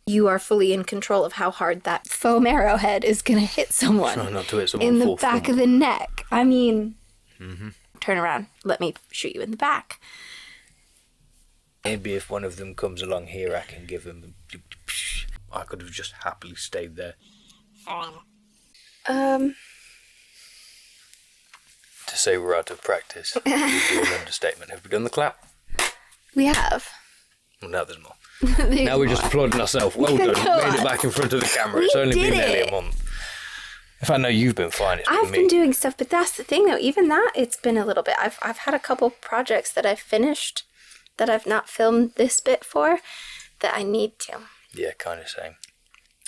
you are fully in control of how hard that foam arrowhead is going to hit someone. Try not to hit someone in the back of the neck. I mean, turn around. Let me shoot you in the back. Maybe if one of them comes along here, I can give him. I could have just happily stayed there. Um. To say we're out of practice would be an understatement. Have we done the clap? We have. Well, now there's more. Now we're just applauding ourselves. Well done. Made it back in front of the camera. It's only been nearly a month. In fact, no, you've been fine. I've been doing stuff, but that's the thing, though. Even that, it's been a little bit. I've had a couple projects that I've finished that I've not filmed this bit for that I need to. Yeah, kind of same.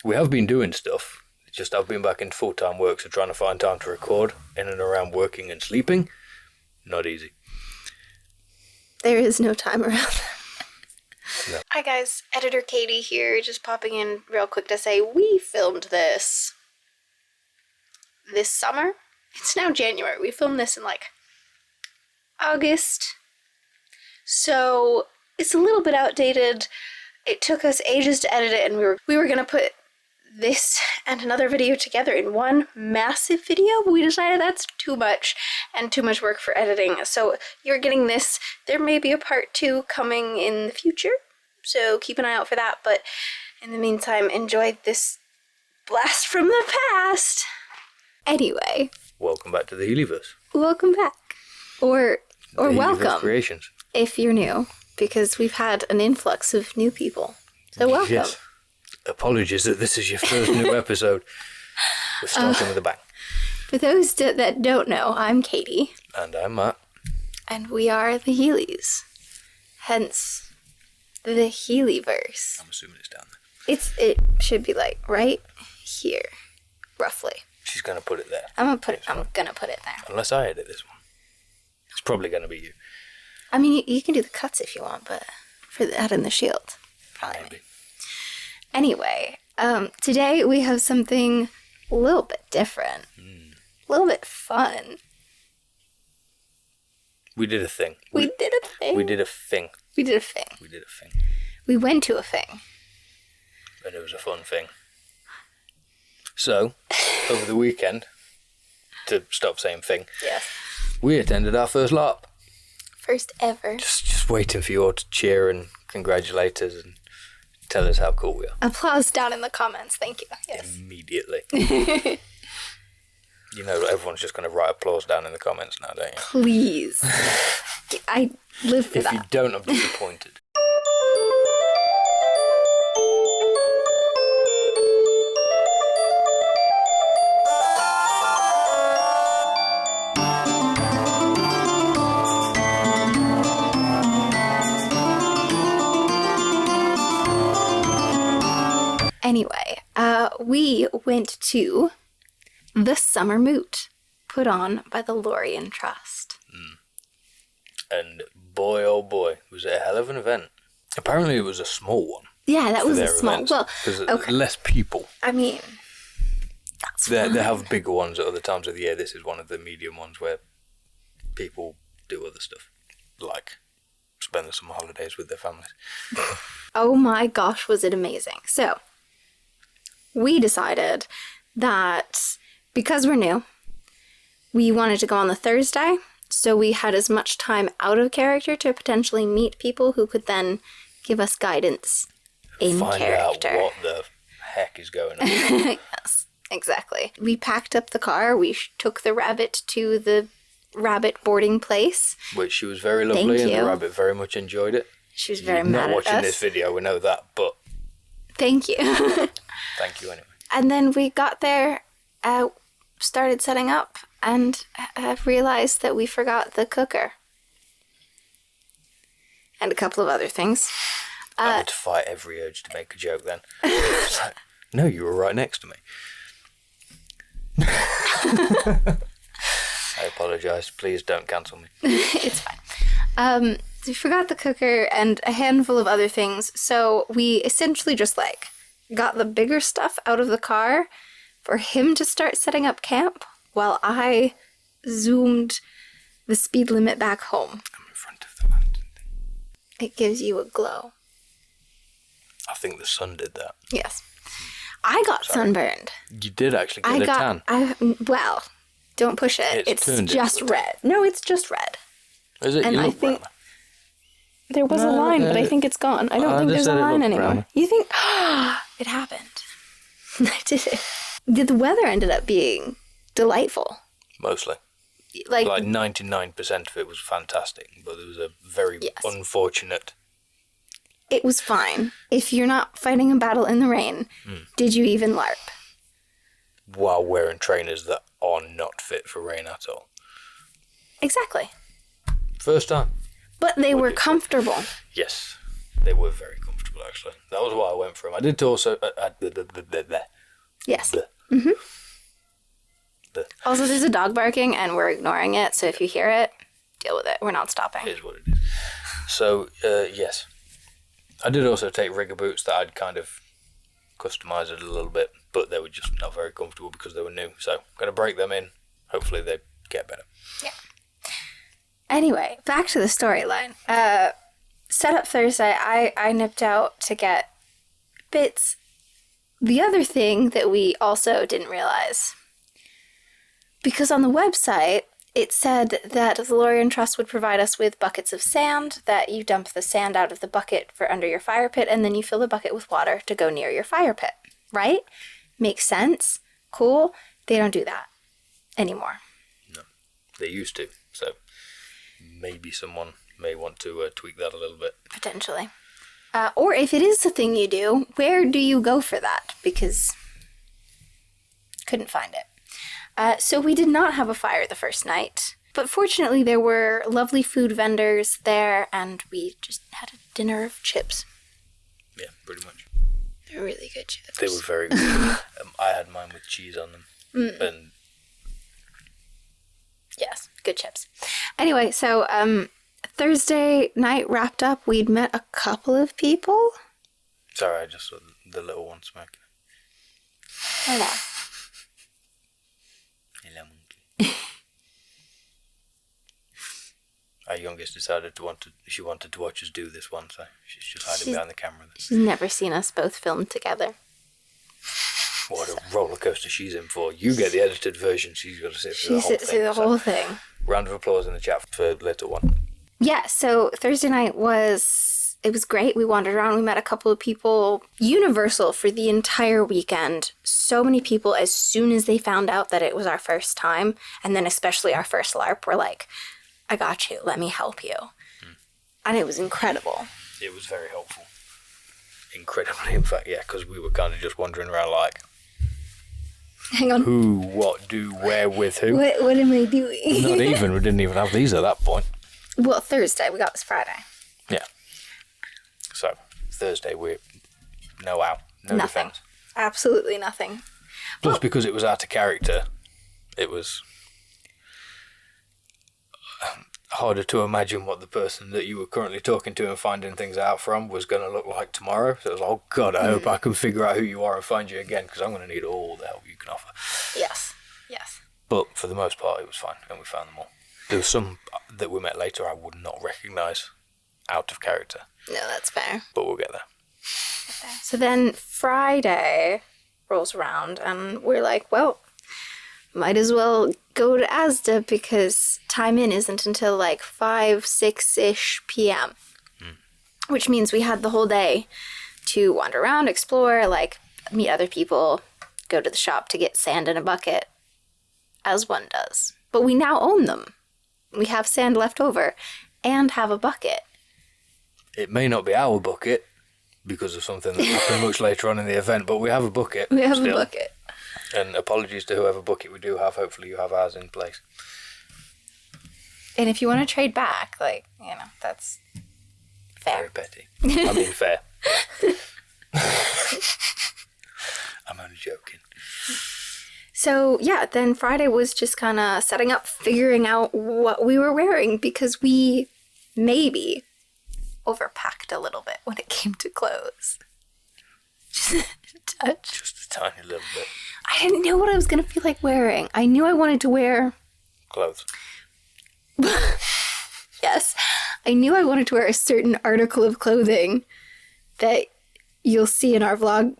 We have been doing stuff. It's just I've been back into full-time work, so trying to find time to record in and around working and sleeping, not easy. There is no time around that. No. Hi guys, Editor Katie here, just popping in real quick to say we filmed this summer. It's now January. We filmed this in like August. So it's a little bit outdated. It took us ages to edit it, and we were gonna put this and another video together in one massive video, but we decided that's too much and too much work for editing. So you're getting this. There may be a part 2 coming in the future, so keep an eye out for that. But in the meantime, enjoy this blast from the past. Anyway, Welcome back to the Healyverse. welcome back, or The Healyverse welcome Creations. if you're new, because we've had an influx of new people. So welcome. Yes. Apologies that this is your first new episode. We're starting with a bang. For those that don't know, I'm Katie. And I'm Matt. And we are the Heelys. Hence, the Healyverse. I'm assuming it's down there. It should be like right here, roughly. She's going to put it there. I'm gonna put it there. Unless I edit this one. It's probably going to be you. I mean, you can do the cuts if you want, but for that and the shield, probably. Maybe. Anyway, today we have something a little bit different. A little bit fun. We did a thing. We did a thing. We did a thing. We did a thing. We did a thing. We went to a thing. And it was a fun thing. So, over the weekend, to stop saying thing, Yes. we attended our first LARP. First ever. Just waiting for you all to cheer and congratulate us and tell us how cool we are. Applause down in the comments. Thank you. Yes. Immediately. You know, everyone's just going to write applause down in the comments now, don't you? Please. I live for If that. you don't, I'm disappointed. Anyway, we went to the Summer Moot, put on by the Lorien Trust. And boy, oh boy, was it a hell of an event. Apparently it was a small one. Yeah, that was a their small. events, Well, because okay. less people. I mean, that's They fine. have bigger ones at other times of the year. This is one of the medium ones where people do other stuff, like spend the summer holidays with their families. Oh my gosh, was it amazing. So, we decided that because we're new, we wanted to go on the Thursday, so we had as much time out of character to potentially meet people who could then give us guidance in Find character. out what the heck is going on. Yes, exactly. We packed up the car, we took the rabbit to the rabbit boarding place. Which she was very lovely, Thank and you. the rabbit very much enjoyed it. She was very You're mad not at watching us. this video, we know that, but Thank you. thank you anyway. And then we got there, started setting up, and realized that we forgot the cooker. And a couple of other things. I had to fight every urge to make a joke then. It's like, no, you were right next to me. I apologise. Please don't cancel me. It's fine. We forgot the cooker and a handful of other things, so we essentially just like got the bigger stuff out of the car for him to start setting up camp while I zoomed the speed limit back home. I'm in front of the lantern thing. It gives you a glow. I think the sun did that. Yes. I got sunburned. You did actually get a tan. Well, don't push it. It's just red. No, it's just red. Is it? And you I look think browner. there was a line, but I think it's gone. I don't think there's a line anymore. browner. You think, it happened. I did it. The weather ended up being delightful. Mostly. Like 99% of it was fantastic, but there was a very unfortunate... It was fine. If you're not fighting a battle in the rain, did you even LARP? While wearing trainers that are not fit for rain at all. Exactly. First time. But they were comfortable. Yes, they were very comfortable, actually. That was why I went for them. I did also... Yes. Also, there's a dog barking, and we're ignoring it, so if you hear it, deal with it. We're not stopping. Here's what it is. So, yes. I did also take rigger boots that I'd kind of customized it a little bit, but they were just not very comfortable because they were new. So, I'm going to break them in. Hopefully they get better. Yeah. Anyway, back to the storyline. Set up Thursday, I nipped out to get bits. The other thing that we also didn't realize, because on the website, it said that the Lorien Trust would provide us with buckets of sand, that you dump the sand out of the bucket for under your fire pit, and then you fill the bucket with water to go near your fire pit. Right? Makes sense. Cool. They don't do that anymore. No. They used to. So maybe someone may want to tweak that a little bit. Potentially. Or if it is the thing you do, where do you go for that? Because couldn't find it. So we did not have a fire the first night, but fortunately there were lovely food vendors there, and we just had a dinner of chips. Yeah, pretty much. They're really good chips. They were very good. I had mine with cheese on them. And yes, good chips. Anyway, so Thursday night wrapped up. We'd met a couple of people. Sorry, I just saw the little one smoking. Hello. Hello, monkey. Our youngest decided she wanted to watch us do this one, so she's just hiding behind the camera. She's never seen us both filmed together. What a roller coaster she's in for. You get the edited version, she's got to sit through the whole thing. She sits through the whole thing. Round of applause in the chat for the little one. Yeah, so Thursday night was great. We wandered around. We met a couple of people. Universal for the entire weekend. So many people, as soon as they found out that it was our first time, and then especially our first LARP, were like, I got you. Let me help you. And it was incredible. It was very helpful. Incredibly, in fact, yeah, because we were kind of just wandering around like, hang on. Who, what, do, where, with who. What am I doing? Not even. We didn't even have these at that point. Well, Thursday. We got this Friday. Yeah. So, Thursday, we're no out. No nothing. Defense. Absolutely nothing. Plus, because it was out of character, it was harder to imagine what the person that you were currently talking to and finding things out from was going to look like tomorrow. So it was like, oh God, I hope I can figure out who you are and find you again, because I'm going to need all the help you can offer. Yes. Yes. But for the most part, it was fine, and we found them all. There was some that we met later I would not recognise out of character. No, that's fair. But we'll get there. So then Friday rolls around, and we're like, well, might as well go to Asda, because time in isn't until like 5, 6-ish p.m. Which means we had the whole day to wander around, explore, like meet other people, go to the shop to get sand in a bucket, as one does. But we now own them. We have sand left over and have a bucket. It may not be our bucket because of something that happened much later on in the event, but we have a bucket. We have a bucket. And apologies to whoever bucket we do have. Hopefully you have ours in place. And if you want to trade back, like, that's fair. Very petty. I mean, fair. I'm only joking. So, yeah, then Friday was just kind of setting up, figuring out what we were wearing, because we maybe overpacked a little bit when it came to clothes. Just a touch. Just a tiny little bit. I didn't know what I was going to feel like wearing. I knew I wanted to wear... Clothes. Yes. I knew I wanted to wear a certain article of clothing that you'll see in our vlog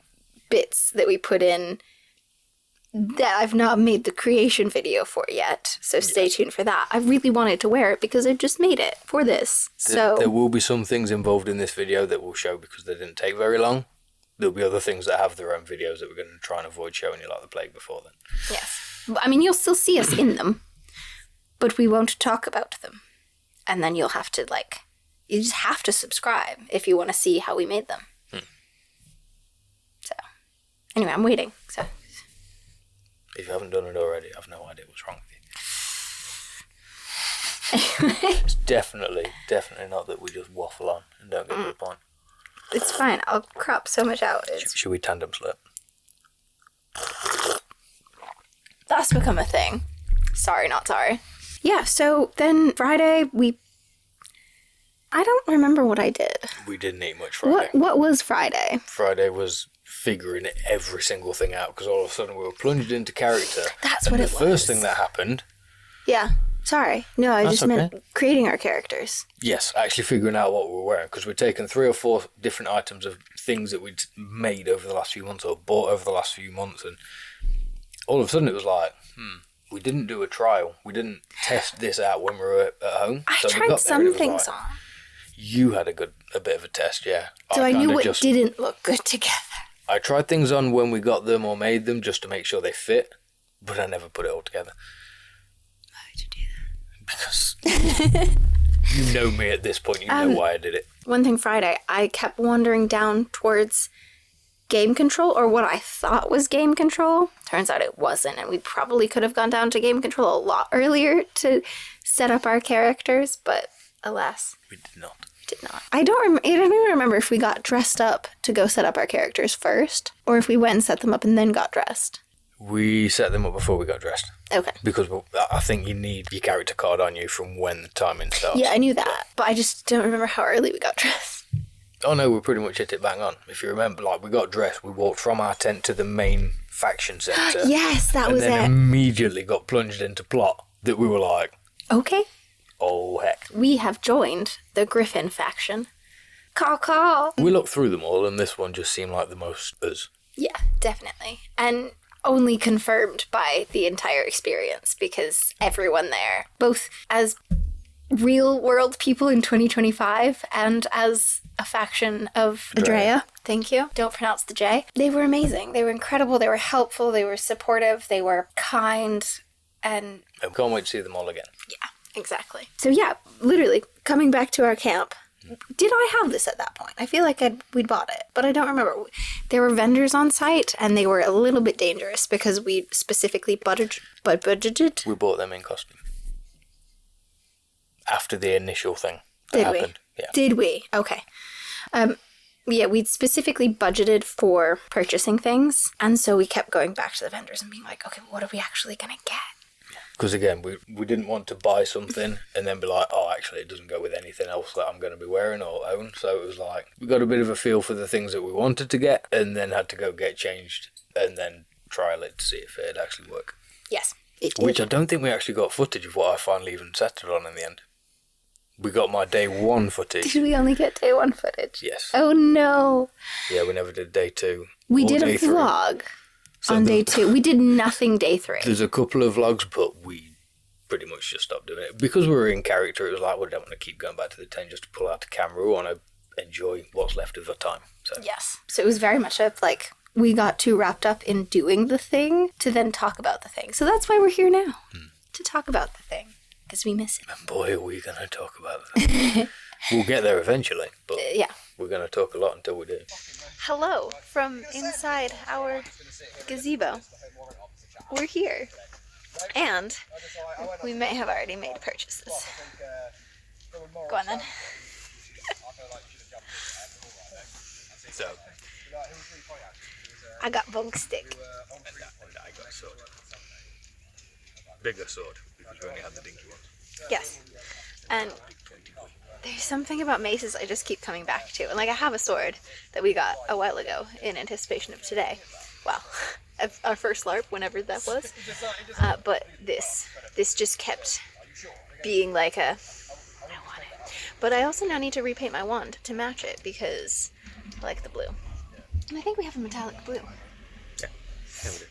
bits that we put in that I've not made the creation video for yet, so stay tuned for that. I really wanted to wear it because I just made it for this. So there will be some things involved in this video that we'll show because they didn't take very long. There'll be other things that have their own videos that we're going to try and avoid showing you like the plague before then. yes. I mean, you'll still see us in them, but we won't talk about them. And then you'll have to, you just have to subscribe if you want to see how we made them. So, anyway, I'm waiting, so... If you haven't done it already, I've no idea what's wrong with you. It's definitely not that we just waffle on and don't get to the point. It's fine. I'll crop so much out. Should we tandem slip? That's become a thing. Sorry, not sorry. Yeah, so then Friday, I don't remember what I did. We didn't eat much Friday. What was Friday? Friday was figuring every single thing out because all of a sudden we were plunged into character. That's what it was. The first thing that happened... Yeah, sorry. No, I just meant creating our characters. Yes, actually figuring out what we were wearing because we'd taken 3 or 4 different items of things that we'd made over the last few months or bought over the last few months, and all of a sudden it was like, we didn't do a trial. We didn't test this out when we were at home. I tried some things on. You had a bit of a test, yeah. So I knew what didn't look good together. I tried things on when we got them or made them just to make sure they fit, but I never put it all together. Why did you Because do that? you know me at this point, you know why I did it. One thing Friday, I kept wandering down towards game control, or what I thought was game control. Turns out it wasn't, and we probably could have gone down to game control a lot earlier to set up our characters, but alas. We did not. Did not. I don't even remember if we got dressed up to go set up our characters first, or if we went and set them up and then got dressed. We set them up before we got dressed. Okay. Because I think you need your character card on you from when the timing starts. Yeah, I knew that, but I just don't remember how early we got dressed. Oh no, we pretty much hit it bang on. If you remember, we got dressed, we walked from our tent to the main faction centre. Yes, that was it. And then immediately got plunged into plot that we were like, okay. Oh, heck. We have joined the Griffin faction. Caw. We looked through them all, and this one just seemed like the most us. Yeah, definitely. And only confirmed by the entire experience, because everyone there, both as real-world people in 2025 and as a faction of Adrea, thank you, don't pronounce the J, they were amazing. They were incredible. They were helpful. They were supportive. They were kind. And I can't wait to see them all again. Yeah. Exactly. So yeah, literally, coming back to our camp, did I have this at that point? I feel like we'd bought it, but I don't remember. There were vendors on site, and they were a little bit dangerous because we specifically budgeted. We bought them in costume. After the initial thing that happened. We? Yeah. Did we? Okay. Yeah, we'd specifically budgeted for purchasing things, and so we kept going back to the vendors and being like, okay, what are we actually going to get? Because again, we didn't want to buy something and then be like, oh, actually, it doesn't go with anything else that I'm going to be wearing or own. So it was like, we got a bit of a feel for the things that we wanted to get and then had to go get changed and then trial it to see if it'd actually work. Yes, it did. Which I don't think we actually got footage of what I finally even settled on in the end. We got my day 1 footage. Did we only get day 1 footage? Yes. Oh, no. Yeah, we never did day 2. We did a vlog. So on day 2. We did nothing day 3. There's a couple of vlogs, but we pretty much just stopped doing it. Because we were in character, it was like, well, I don't want to keep going back to the tent just to pull out the camera. We want to enjoy what's left of the time. So. Yes. So it was very much we got too wrapped up in doing the thing to then talk about the thing. So that's why we're here now, to talk about the thing, because we miss it. And boy, are we going to talk about the thing. We'll get there eventually, but yeah. We're going to talk a lot until we do. Hello from inside our gazebo. We're here. And we may have already made purchases. Go on then. So, I got bunk stick. And I got sword. Bigger sword, because we only had the dinky ones. Yes. And there's something about maces I just keep coming back to. And I have a sword that we got a while ago in anticipation of today. Well, our first LARP, whenever that was. But this just kept being like I want it. But I also now need to repaint my wand to match it because I like the blue. And I think we have a metallic blue. Yeah, we do.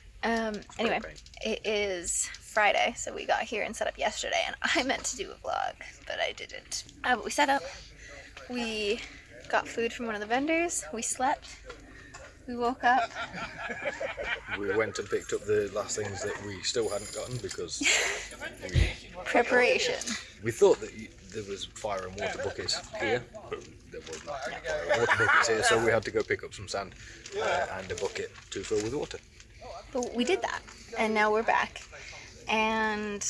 Anyway, paint. it is Friday, so we got here and set up yesterday, and I meant to do a vlog, but I didn't. But we set up, we got food from one of the vendors, we slept, we woke up. We went and picked up the last things that we still hadn't gotten because Preparation. we thought that there was fire and water buckets here, but there was not fire and water buckets here, so we had to go pick up some sand and a bucket to fill with water. But we did that, and now we're back, and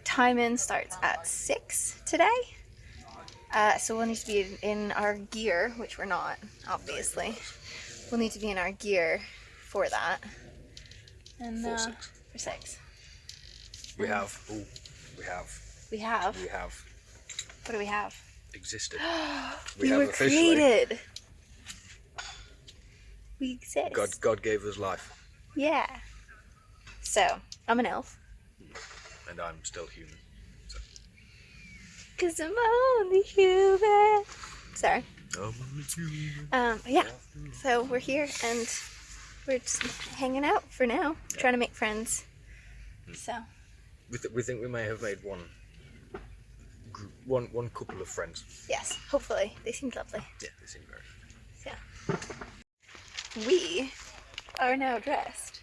time in starts at 6 today, so we'll need to be in our gear, which we're not, obviously. We'll need to be in our gear for that. And for 6. We have. What do we have? Existed. We were officially created. We exist. God gave us life, Yeah. So, I'm an elf. and I'm still human. So. 'Cause I'm only human. Sorry. Yeah. So we're here and we're just hanging out for now, trying to make friends. So. We think we may have made one couple of friends. Yes, hopefully. They seemed lovely. Yeah, they seem very nice. Yeah. We are now dressed.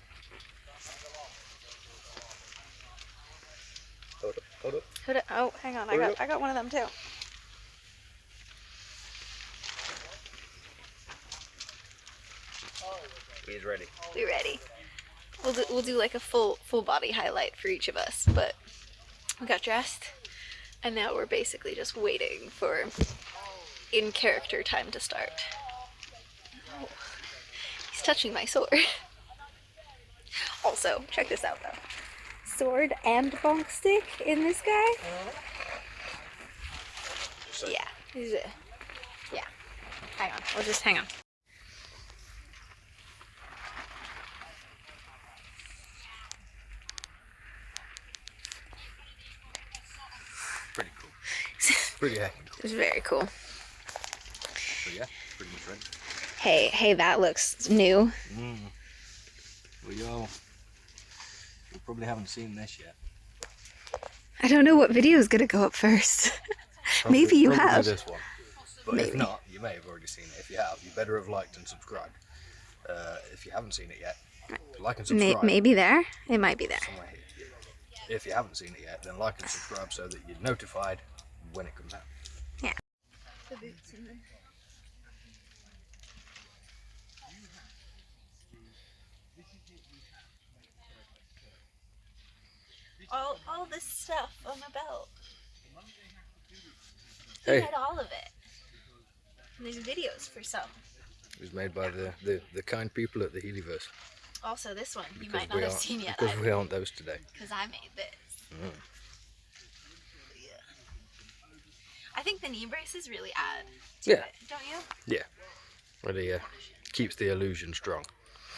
Hold up. Oh, hang on. I got one of them too. He's ready. We're ready. We'll do like a full body highlight for each of us, but we got dressed and now we're basically just waiting for in character time to start. Oh, he's touching my sword. Also, check this out though. Sword and bonk stick in this guy. Yeah. Yeah. Hang on. We'll just hang on. Pretty cool. Pretty heckin' cool. It was very cool. But yeah, pretty much ready. Hey, that looks new. We probably haven't seen this yet. I don't know what video is gonna go up first. Maybe you probably have. This one. But Maybe. if not, you may have already seen it. If you have, you better have liked and subscribed. If you haven't seen it yet, like and subscribe. Maybe there. It might be there. Somewhere here. If you haven't seen it yet, then like and subscribe so that you're notified when it comes out. Yeah. All this stuff on the belt. Hey. He had all of it. And there's videos for some. It was made by the kind people at the Healyverse. Also, this one you Because might not have seen yet. Because we aren't those today. Because I made this. Yeah. I think the knee braces really add to it, don't you? Yeah. Really keeps the illusion strong.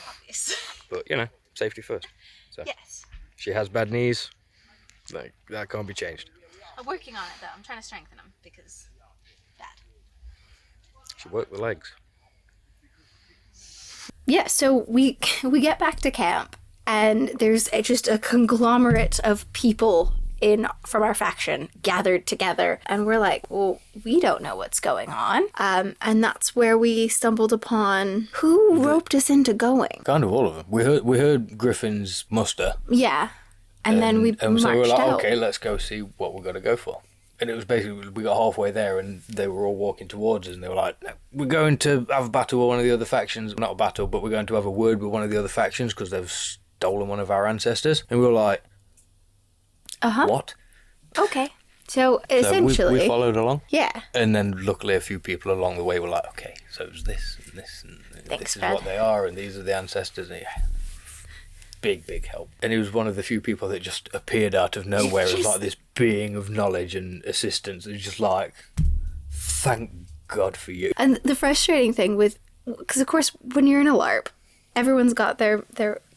Obvious. But, safety first. So Yes. she has bad knees. Like, that can't be changed. I'm working on it though. I'm trying to strengthen them because that. She worked the legs. Yeah, so we get back to camp and there's just a conglomerate of people from our faction gathered together, and we're like, well, we don't know what's going on, and that's where we stumbled upon who roped us into going. Kind of all of them. We heard Griffin's muster. Yeah, and then we marched so we were like, out. okay, let's go see what we're gonna go for. And it was basically, we got halfway there and they were all walking towards us and they were like, we're going to have a battle with one of the other factions. Not a battle, but we're going to have a word with one of the other factions because they've stolen one of our ancestors. And we were like, what? Okay. So essentially... we followed along. Yeah. And then luckily a few people along the way were like, okay, so it was this and this and Thanks, this is Fred. what they are and these are the ancestors. And yeah, big help. And he was one of the few people that just appeared out of nowhere as like this being of knowledge and assistance. It was just like, thank God for you. And the frustrating thing with... Because, of course, when you're in a LARP, everyone's got their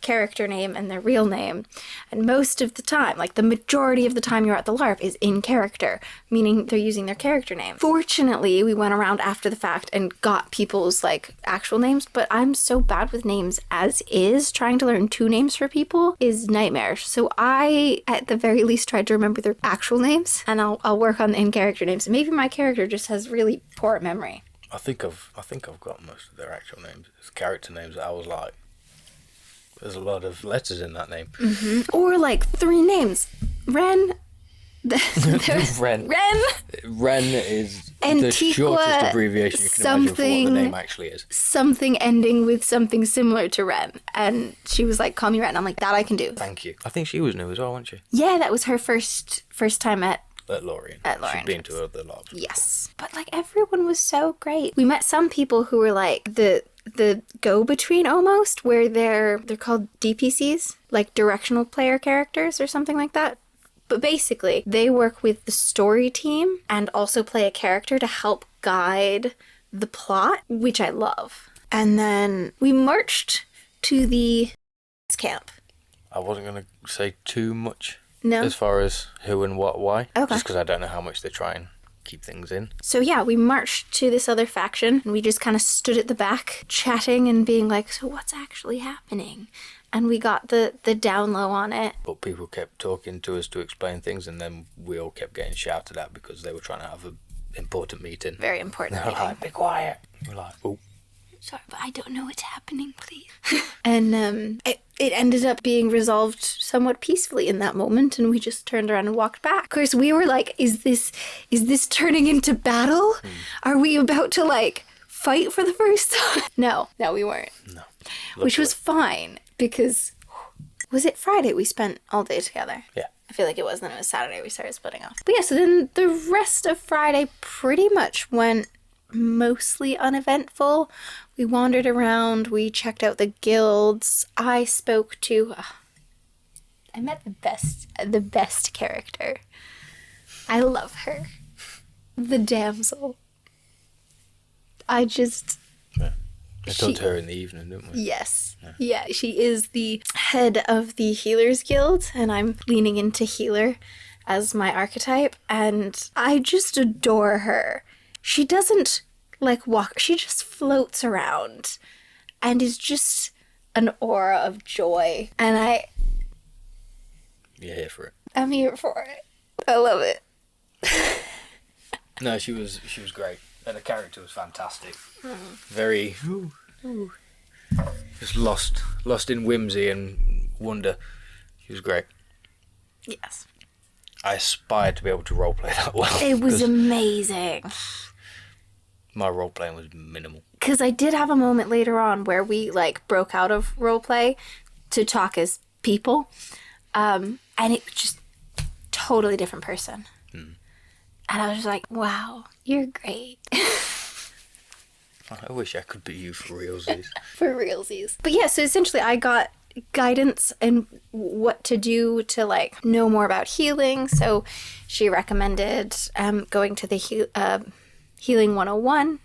character name and their real name. And most of the time, like the majority of the time you're at the LARP is in character, meaning they're using their character name. Fortunately, we went around after the fact and got people's like actual names, but I'm so bad with names as is. Trying to learn 2 names for people is nightmarish. So I, at the very least, tried to remember their actual names, and I'll work on the in-character names. Maybe my character just has really poor memory. I think I've got most of their actual names. It's character names that I was like, there's a lot of letters in that name. Mm-hmm. Or like 3 names. Ren. Ren. Ren is Antiqua, the shortest abbreviation you can imagine for what the name actually is. Something ending with something similar to Ren. And she was like, call me Ren. And I'm like, that I can do. Thank you. I think she was new as well, wasn't she? Yeah, that was her first time at Lorien. She'd been to other LARPs. Yes. But like everyone was so great. We met some people who were like the go-between almost, where they're called DPCs, like directional player characters or something like that. But basically, they work with the story team and also play a character to help guide the plot, which I love. And then we marched to the camp. I wasn't going to say too much. No. As far as who and what, why. Okay. Just because I don't know how much they try and keep things in. So yeah, we marched to this other faction and we just kind of stood at the back chatting and being like, so what's actually happening? And we got the down low on it. But people kept talking to us to explain things, and then we all kept getting shouted at because they were trying to have an important meeting. Very important They were meeting. like, be quiet. We're like, oh. Sorry, but I don't know what's happening, please. And it ended up being resolved somewhat peacefully in that moment, and we just turned around and walked back. Of course, we were like, is this turning into battle? Are we about to, like, fight for the first time? No, we weren't. No. Which was fine, because, was it Friday we spent all day together? Yeah. I feel like it was, then it was Saturday we started splitting off. But yeah, so then the rest of Friday pretty much went mostly uneventful. We wandered around, we checked out the guilds. I spoke to I met the best character. I love her. The damsel. I just I talked to her in the evening, didn't we? Yes. Yeah, she is the head of the Healers Guild, and I'm leaning into healer as my archetype, and I just adore her. She doesn't, like, walk. She just floats around and is just an aura of joy. And You're here for it. I'm here for it. I love it. No, she was great. And the character was fantastic. Very... Just lost in whimsy and wonder. She was great. Yes. I aspired to be able to roleplay that well. It was amazing. My roleplaying was minimal. Because I did have a moment later on where we, like, broke out of roleplay to talk as people. And it was just totally different person. And I was just like, wow, you're great. I wish I could be you for realsies. For realsies. But yeah, so essentially I got guidance and what to do to, like, know more about healing. So she recommended going to the Healing 101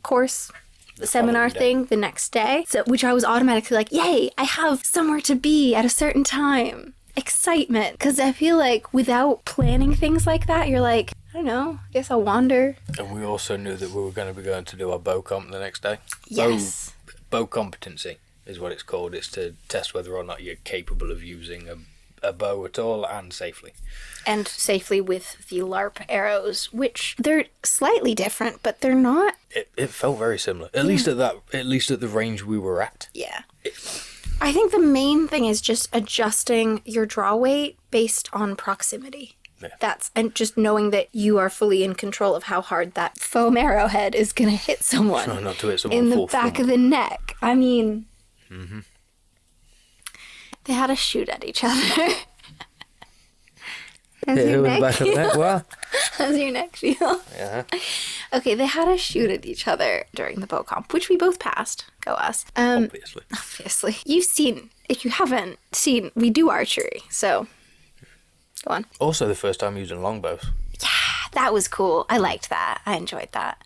course, the seminar thing the next day, so, which I was automatically like, yay, I have somewhere to be at a certain time. Excitement. Because I feel like without planning things like that, you're like, I don't know, I guess I'll wander. And we also knew that we were going to be going to do our bow comp the next day. Yes. Bow competency is what it's called. It's to test whether or not you're capable of using a bow at all and safely. And safely with the LARP arrows, which they're slightly different, but they're not. It felt very similar. At least at the range we were at. Yeah. I think the main thing is just adjusting your draw weight based on proximity. Yeah. And just knowing that you are fully in control of how hard that foam arrowhead is going to hit someone. Try not to hit someone in the back of the neck. I mean, they had to shoot at each other. Who in the back of the neck? What? How's your neck feel? Yeah. Okay, they had to shoot at each other during the bow comp, which we both passed. Go us. Obviously. You've seen, if you haven't seen, we do archery, so go on. Also the first time using longbows. Yeah, that was cool. I liked that. I enjoyed that.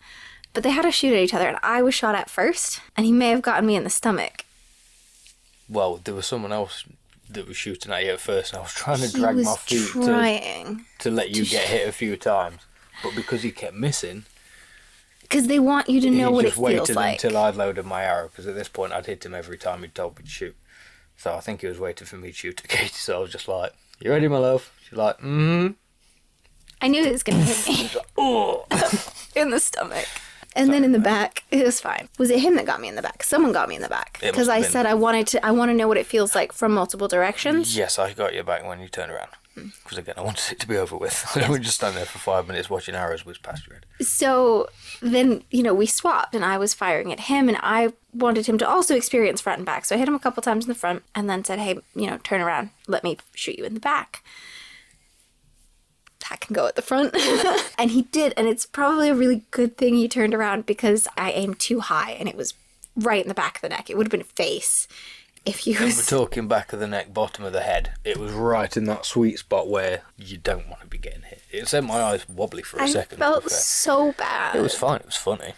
But they had to shoot at each other, and I was shot at first, and he may have gotten me in the stomach. Well, there was someone else that was shooting at you at first, and I was trying to drag my feet to let you get hit a few times. But because he kept missing... Because they want you to know what it feels like. He just waited until I'd loaded my arrow, because at this point I'd hit him every time he'd told me to shoot. So I think he was waiting for me to shoot at Katie, so I was just like, "You ready, my love?" She's like, "Mm-hmm." I knew it was going to hit me. Like, oh! In the stomach. And then in the back, it was fine. Was it him that got me in the back? Someone got me in the back. Because I said I want to know what it feels like from multiple directions. Yes, I got you back when you turned around. Because again, I wanted it to be over with. I would just stand there for 5 minutes watching arrows whiz past your head. So then, we swapped, and I was firing at him, and I wanted him to also experience front and back. So I hit him a couple times in the front, and then said, "Hey, turn around. Let me shoot you in the back." That can go at the front. And he did, and it's probably a really good thing he turned around, because I aimed too high, and it was right in the back of the neck. It would have been a face if he was... We're talking back of the neck, bottom of the head. It was right in that sweet spot where you don't want to be getting hit. It sent my eyes wobbly for a second. I felt so bad. It was fine. It was funny.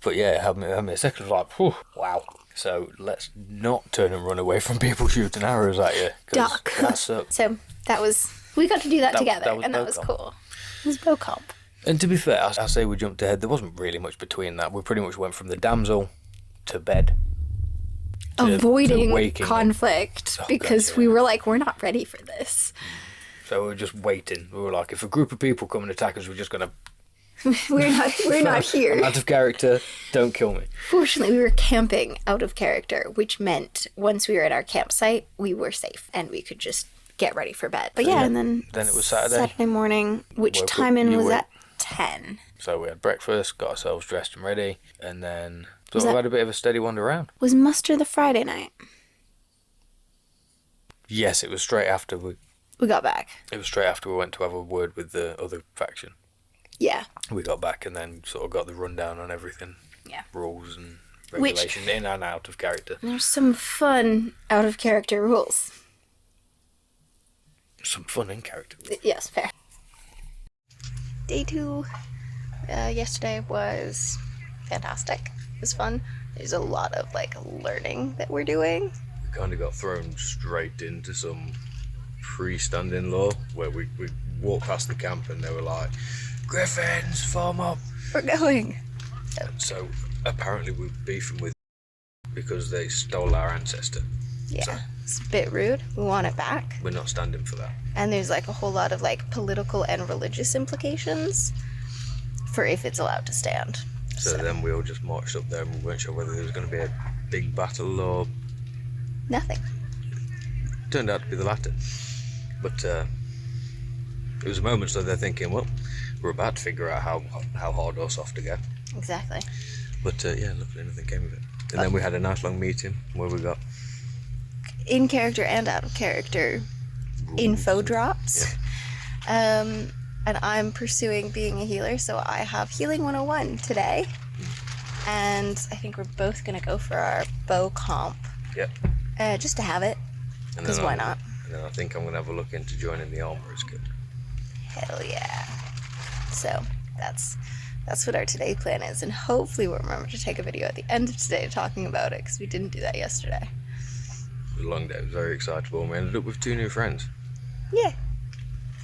But yeah, it had me a second. I was like, whew, wow. So let's not turn and run away from people shooting arrows at you. Duck. That sucks. So that was... We got to do that together, and that was cool. It was bow comp. And to be fair, I say we jumped ahead. There wasn't really much between that. We pretty much went from the damsel to bed. Avoiding conflict, because we were like, we're not ready for this. So we were just waiting. We were like, if a group of people come and attack us, we're just going to... we're not here. I'm out of character, don't kill me. Fortunately, we were camping out of character, which meant once we were at our campsite, we were safe, and we could just get ready for bed. But and then it was Saturday. Saturday morning, which time-in was at 10. So we had breakfast, got ourselves dressed and ready, and then we had a bit of a steady wander around. Was muster the Friday night? Yes, it was straight after we got back. It was straight after we went to have a word with the other faction. Yeah. We got back and then sort of got the rundown on everything. Yeah. Rules and regulation in and out of character. There's some fun out of character rules. Some fun in character. Yes, fair. Day 2 yesterday was fantastic. It was fun. There's a lot of learning that we're doing. We kind of got thrown straight into some freestanding law where we walked past the camp and they were like, "Griffins, form up." We're going. So apparently we're beefing with because they stole our ancestor. Yeah. So, it's a bit rude. We want it back. We're not standing for that. And there's a whole lot of political and religious implications for if it's allowed to stand. So then we all just marched up there and we weren't sure whether there was going to be a big battle or... Nothing. Turned out to be the latter. But it was a moment so they're thinking, well, we're about to figure out how hard or soft to go. Exactly. But luckily nothing came of it. And then we had a nice long meeting where we got... in character and out of character info drops. Yeah. And I'm pursuing being a healer, so I have Healing 101 today. And I think we're both going to go for our bow comp. Yep. Just to have it, because why not? And then I think I'm going to have a look into joining the Armourers Guild. Hell yeah. So that's what our today plan is, and hopefully we'll remember to take a video at the end of today talking about it, because we didn't do that yesterday. It was a long day. It was very excitable, and we ended up with 2 new friends. Yeah.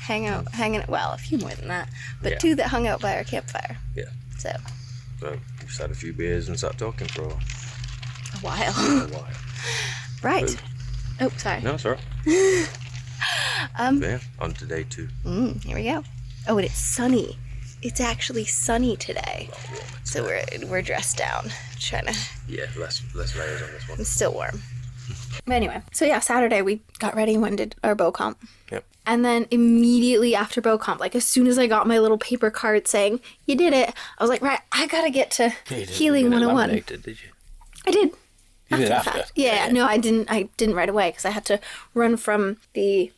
Hanging, well, a few more than that, but 2 that hung out by our campfire. Yeah. So we just had a few beers and sat talking for a while. Right. Food. Oh, sorry. No, it's all right. So yeah, on to day 2. Here we go. Oh, and it's sunny. It's actually sunny today. So we're dressed down, trying to... Yeah, less layers on this one. It's still warm. But anyway, so yeah, Saturday we got ready and went and did our bow comp. Yep. And then immediately after bow comp, as soon as I got my little paper card saying, "You did it," I was like, right, I gotta get to Healing 101. Did you? I did. You did after? Yeah, no, I didn't right away, because I had to run from the...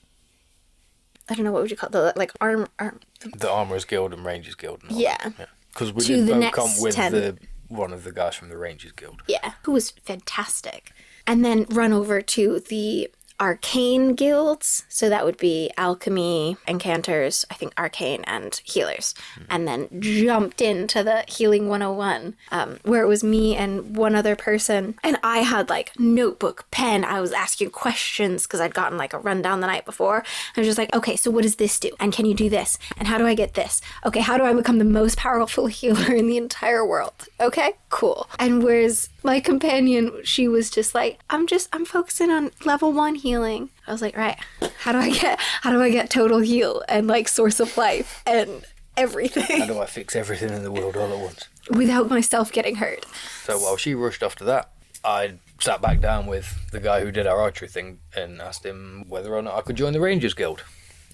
I don't know, what would you call it? The Armourers Guild and Rangers Guild. And all that. Yeah. Because we to did the bow next comp with 10. One of the guys from the Rangers Guild. Yeah, who was fantastic. And then run over to the arcane guilds. So that would be alchemy, enchanters, I think arcane, and healers. And then jumped into the Healing 101, where it was me and one other person. And I had like notebook, pen. I was asking questions because I'd gotten like a rundown the night before. I was just like, okay, so what does this do? And can you do this? And how do I get this? Okay, how do I become the most powerful healer in the entire world? Okay, cool. And whereas my companion, she was just like, I'm focusing on level 1 healing. I was like, right, how do I get total heal and like source of life and everything? How do I fix everything in the world all at once? Without myself getting hurt. So while she rushed off to that, I sat back down with the guy who did our archery thing and asked him whether or not I could join the Rangers Guild.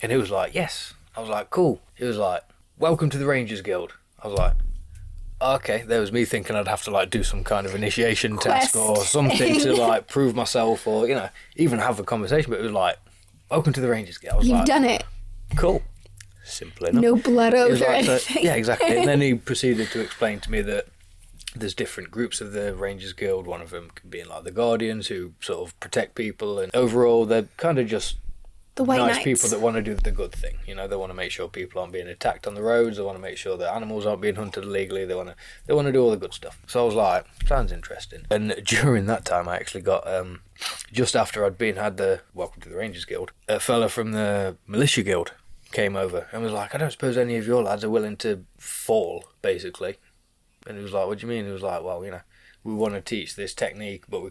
And he was like, yes. I was like, cool. He was like, welcome to the Rangers Guild. I was like, okay. There was me thinking I'd have to like do some kind of initiation Quest. task or something to like prove myself or, you know, even have a conversation. But it was like, welcome to the Rangers Guild. I was You've like, done it. cool. Simple enough. No blood It was oath or like anything. yeah, exactly. And then he proceeded to explain to me that there's different groups of the Rangers Guild. One of them being like the Guardians, who sort of protect people, and overall they're kind of just The White nice Knights. people that want to do the good thing. You know, they want to make sure people aren't being attacked on the roads. They want to make sure that animals aren't being hunted illegally. They want to do all the good stuff. So I was like, sounds interesting. And during that time, I actually got just after I'd had the welcome to the Rangers Guild, a fella from the Militia Guild came over and was like, I don't suppose any of your lads are willing to fall, basically. And he was like, what do you mean? He was like, well, you know, we want to teach this technique, but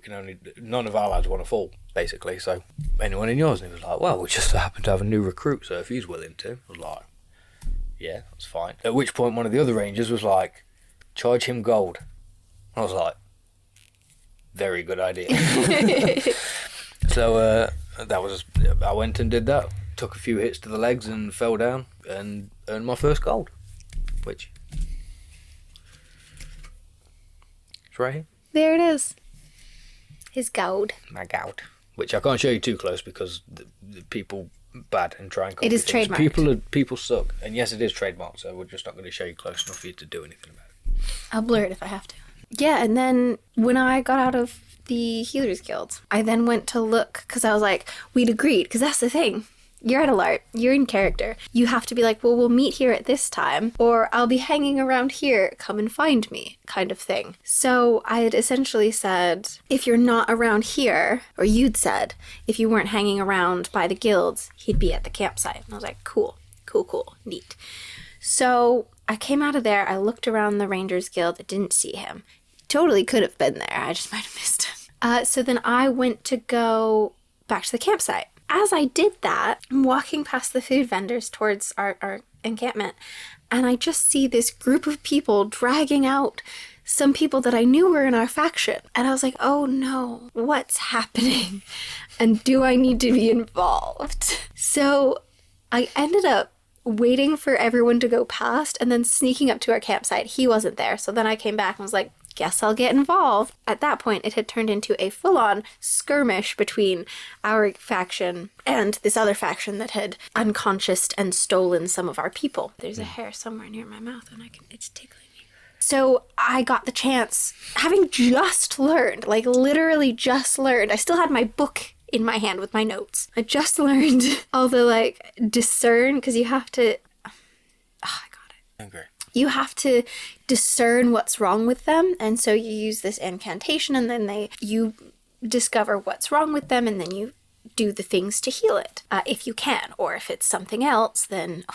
none of our lads want to fall, basically. So anyone in yours? And he was like, well, we just happen to have a new recruit, so if he's willing to. I was like, yeah, that's fine. At which point one of the other rangers was like, charge him gold. I was like, very good idea. So I went and did that. Took a few hits to the legs and fell down and earned my first gold, which is right here. There it is. His gold. My gold, which I can't show you too close because the people bad and try and copy It is things. trademarked. People suck, and yes, it is trademarked. So we're just not going to show you close enough for you to do anything about it. I'll blur it if I have to. Yeah, and then when I got out of the Healers Guild, I then went to look, because I was like, we'd agreed, because that's the thing. You're at a LARP, you're in character. You have to be like, well, we'll meet here at this time, or I'll be hanging around here, come and find me, kind of thing. So I had essentially said, if you're not around here, or you'd said, if you weren't hanging around by the guilds, he'd be at the campsite. And I was like, cool, neat. So I came out of there, I looked around the Rangers Guild, I didn't see him. Totally could have been there, I just might have missed him. So then I went to go back to the campsite. As I did that, I'm walking past the food vendors towards our encampment, and I just see this group of people dragging out some people that I knew were in our faction. And I was like, oh no, what's happening? And do I need to be involved? So I ended up waiting for everyone to go past and then sneaking up to our campsite. He wasn't there. So then I came back and was like, guess I'll get involved. At that point, it had turned into a full-on skirmish between our faction and this other faction that had unconscious and stolen some of our people. There's a hair somewhere near my mouth and it's tickling me. So I got the chance, having just learned, like literally just learned, I still had my book in my hand with my notes. I just learned all the like discern, because you have to, I got it. Okay. You have to discern what's wrong with them, and so you use this incantation, and then you discover what's wrong with them, and then you do the things to heal it, if you can, or if it's something else, then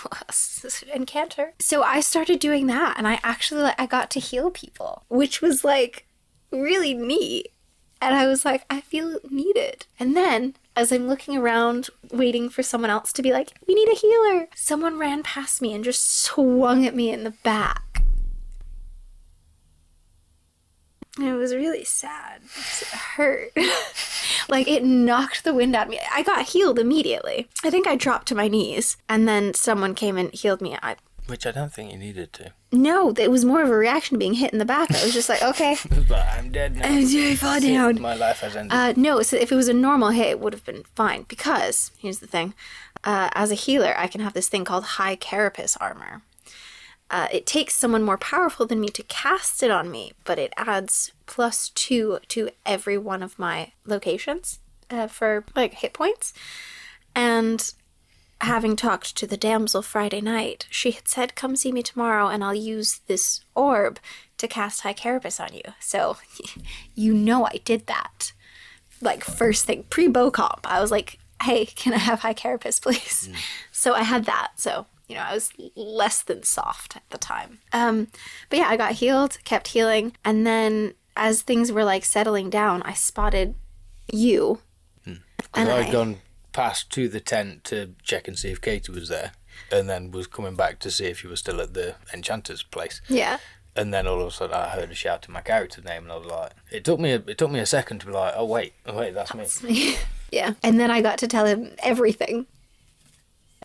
incanter. So I started doing that, and I got to heal people, which was like really neat, and I was like, I feel needed. And then, as I'm looking around, waiting for someone else to be like, we need a healer, someone ran past me and just swung at me in the back. And it was really sad. It hurt. Like, it knocked the wind out of me. I got healed immediately. I think I dropped to my knees, and then someone came and healed me. Which I don't think you needed to. No, it was more of a reaction to being hit in the back. I was just like, okay. I'm dead now. I fall down. My life has ended. No, so if it was a normal hit, it would have been fine. Because, here's the thing. As a healer, I can have this thing called High Carapace Armor. It takes someone more powerful than me to cast it on me, but it adds +2 to every one of my locations. for like hit points. And having talked to the damsel Friday night, she had said, come see me tomorrow and I'll use this orb to cast High Carapace on you. So, you know I did that. Like, first thing, pre-bow comp, I was like, hey, can I have High Carapace, please? So I had that, so, you know, I was less than soft at the time. But yeah, I got healed, kept healing, and then as things were, like, settling down, I spotted you. And I'd gone past to the tent to check and see if Katie was there, and then was coming back to see if you were still at the enchanter's place. Yeah. And then all of a sudden I heard a shout to my character's name, and I was like, it took me a second to be like, oh wait, that's me. Yeah. And then I got to tell him everything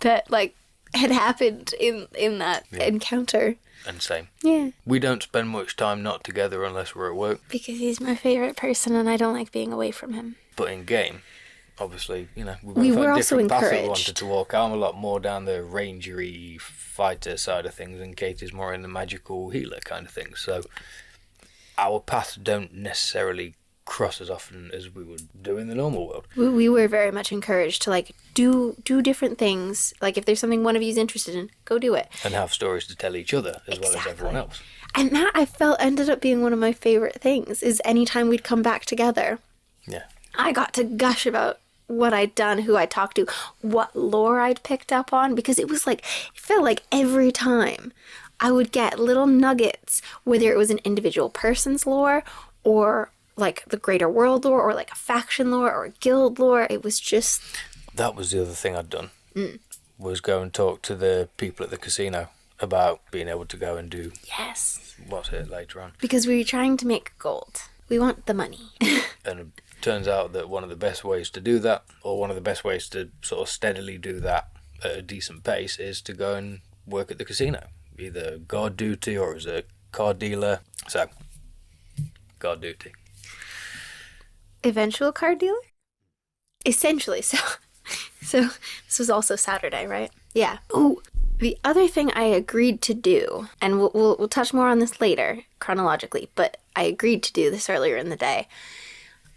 that like had happened in that encounter. And same. Yeah. We don't spend much time not together unless we're at work. Because he's my favorite person and I don't like being away from him. But in game, obviously, you know, we were also encouraged. We wanted to walk. I'm a lot more down the rangery fighter side of things, and Katie's more in the magical healer kind of thing. So our paths don't necessarily cross as often as we would do in the normal world. We were very much encouraged to like do different things. Like if there's something one of you is interested in, go do it. And have stories to tell each other as well as everyone else. And that I felt ended up being one of my favorite things is anytime we'd come back together. Yeah. I got to gush about what I'd done, who I talked to, what lore I'd picked up on, because it was like, it felt like every time I would get little nuggets, whether it was an individual person's lore or like the greater world lore or like a faction lore or a guild lore. It was just... That was the other thing I'd done, was go and talk to the people at the casino about being able to go and do... Yes. What's it later on? Because we were trying to make gold. We want the money. And it turns out that one of the best ways to do that, or one of the best ways to sort of steadily do that at a decent pace, is to go and work at the casino. Either guard duty or as a card dealer. So, guard duty. Eventual card dealer? Essentially, so this was also Saturday, right? Yeah. Ooh, the other thing I agreed to do, and we'll touch more on this later, chronologically, but I agreed to do this earlier in the day.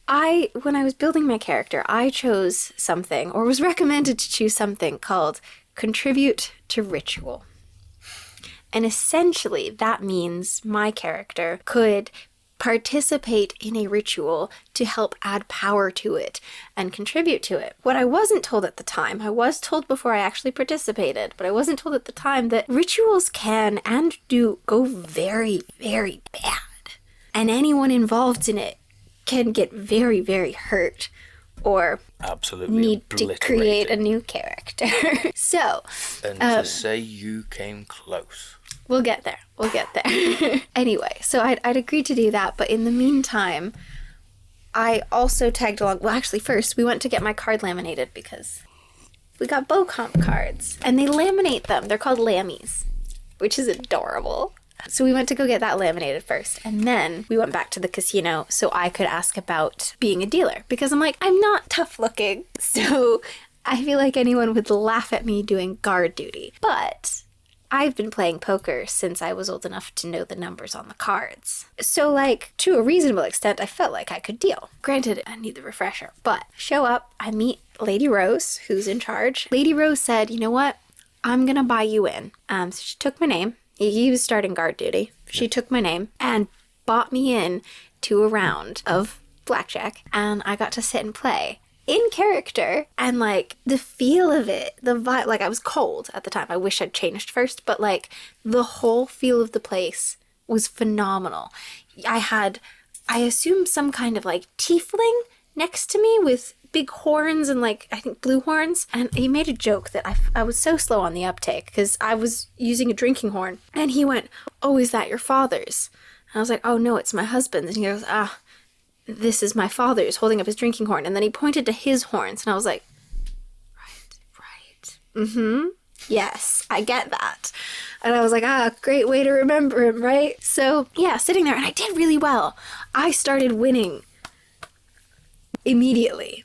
When I was building my character, I chose something, or was recommended to choose something called Contribute to Ritual. And essentially, that means my character could participate in a ritual to help add power to it and contribute to it. What I wasn't told at the time, I was told before I actually participated, but I wasn't told at the time that rituals can and do go very, very bad. And anyone involved in it can get very, very hurt or absolutely need to create a new character. So, and to say you came close. We'll get there. Anyway, so I'd agreed to do that, but in the meantime, I also tagged along. Well, actually, first, we went to get my card laminated because we got bow comp cards, and they laminate them. They're called lammies, which is adorable. So we went to go get that laminated first, and then we went back to the casino so I could ask about being a dealer, because I'm like, I'm not tough looking, so I feel like anyone would laugh at me doing guard duty. But I've been playing poker since I was old enough to know the numbers on the cards. So, like, to a reasonable extent, I felt like I could deal. Granted, I need the refresher. But show up, I meet Lady Rose, who's in charge. Lady Rose said, you know what? I'm gonna buy you in. So she took my name. He was starting guard duty. She took my name and bought me in to a round of blackjack. And I got to sit and play in character, and like the feel of it, the vibe, like I was cold at the time. I wish I'd changed first, but like the whole feel of the place was phenomenal. I assumed some kind of like tiefling next to me with big horns and like I think blue horns, and he made a joke that I was so slow on the uptake because I was using a drinking horn, and he went, "Oh, is that your father's?" And I was like, "Oh no, it's my husband's." And he goes, "This is my father's," holding up his drinking horn. And then he pointed to his horns, and I was like, right. Yes, I get that. And I was like, great way to remember him, right? So, yeah, sitting there, and I did really well. I started winning immediately.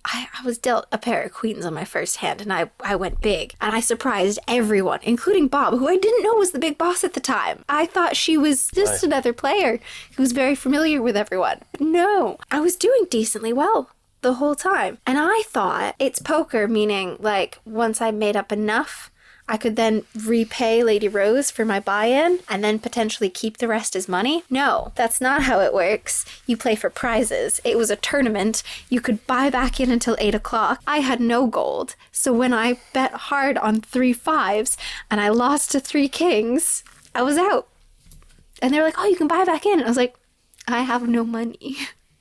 I was dealt a pair of queens on my first hand, and I went big. And I surprised everyone, including Bob, who I didn't know was the big boss at the time. I thought she was just another player who was very familiar with everyone. No, I was doing decently well the whole time. And I thought it's poker, meaning like once I made up enough, I could then repay Lady Rose for my buy-in and then potentially keep the rest as money. No, that's not how it works. You play for prizes. It was a tournament. You could buy back in until 8 o'clock. I had no gold. So when I bet hard on 3 5s and I lost to 3 kings, I was out. And they were like, oh, you can buy back in. And I was like, I have no money.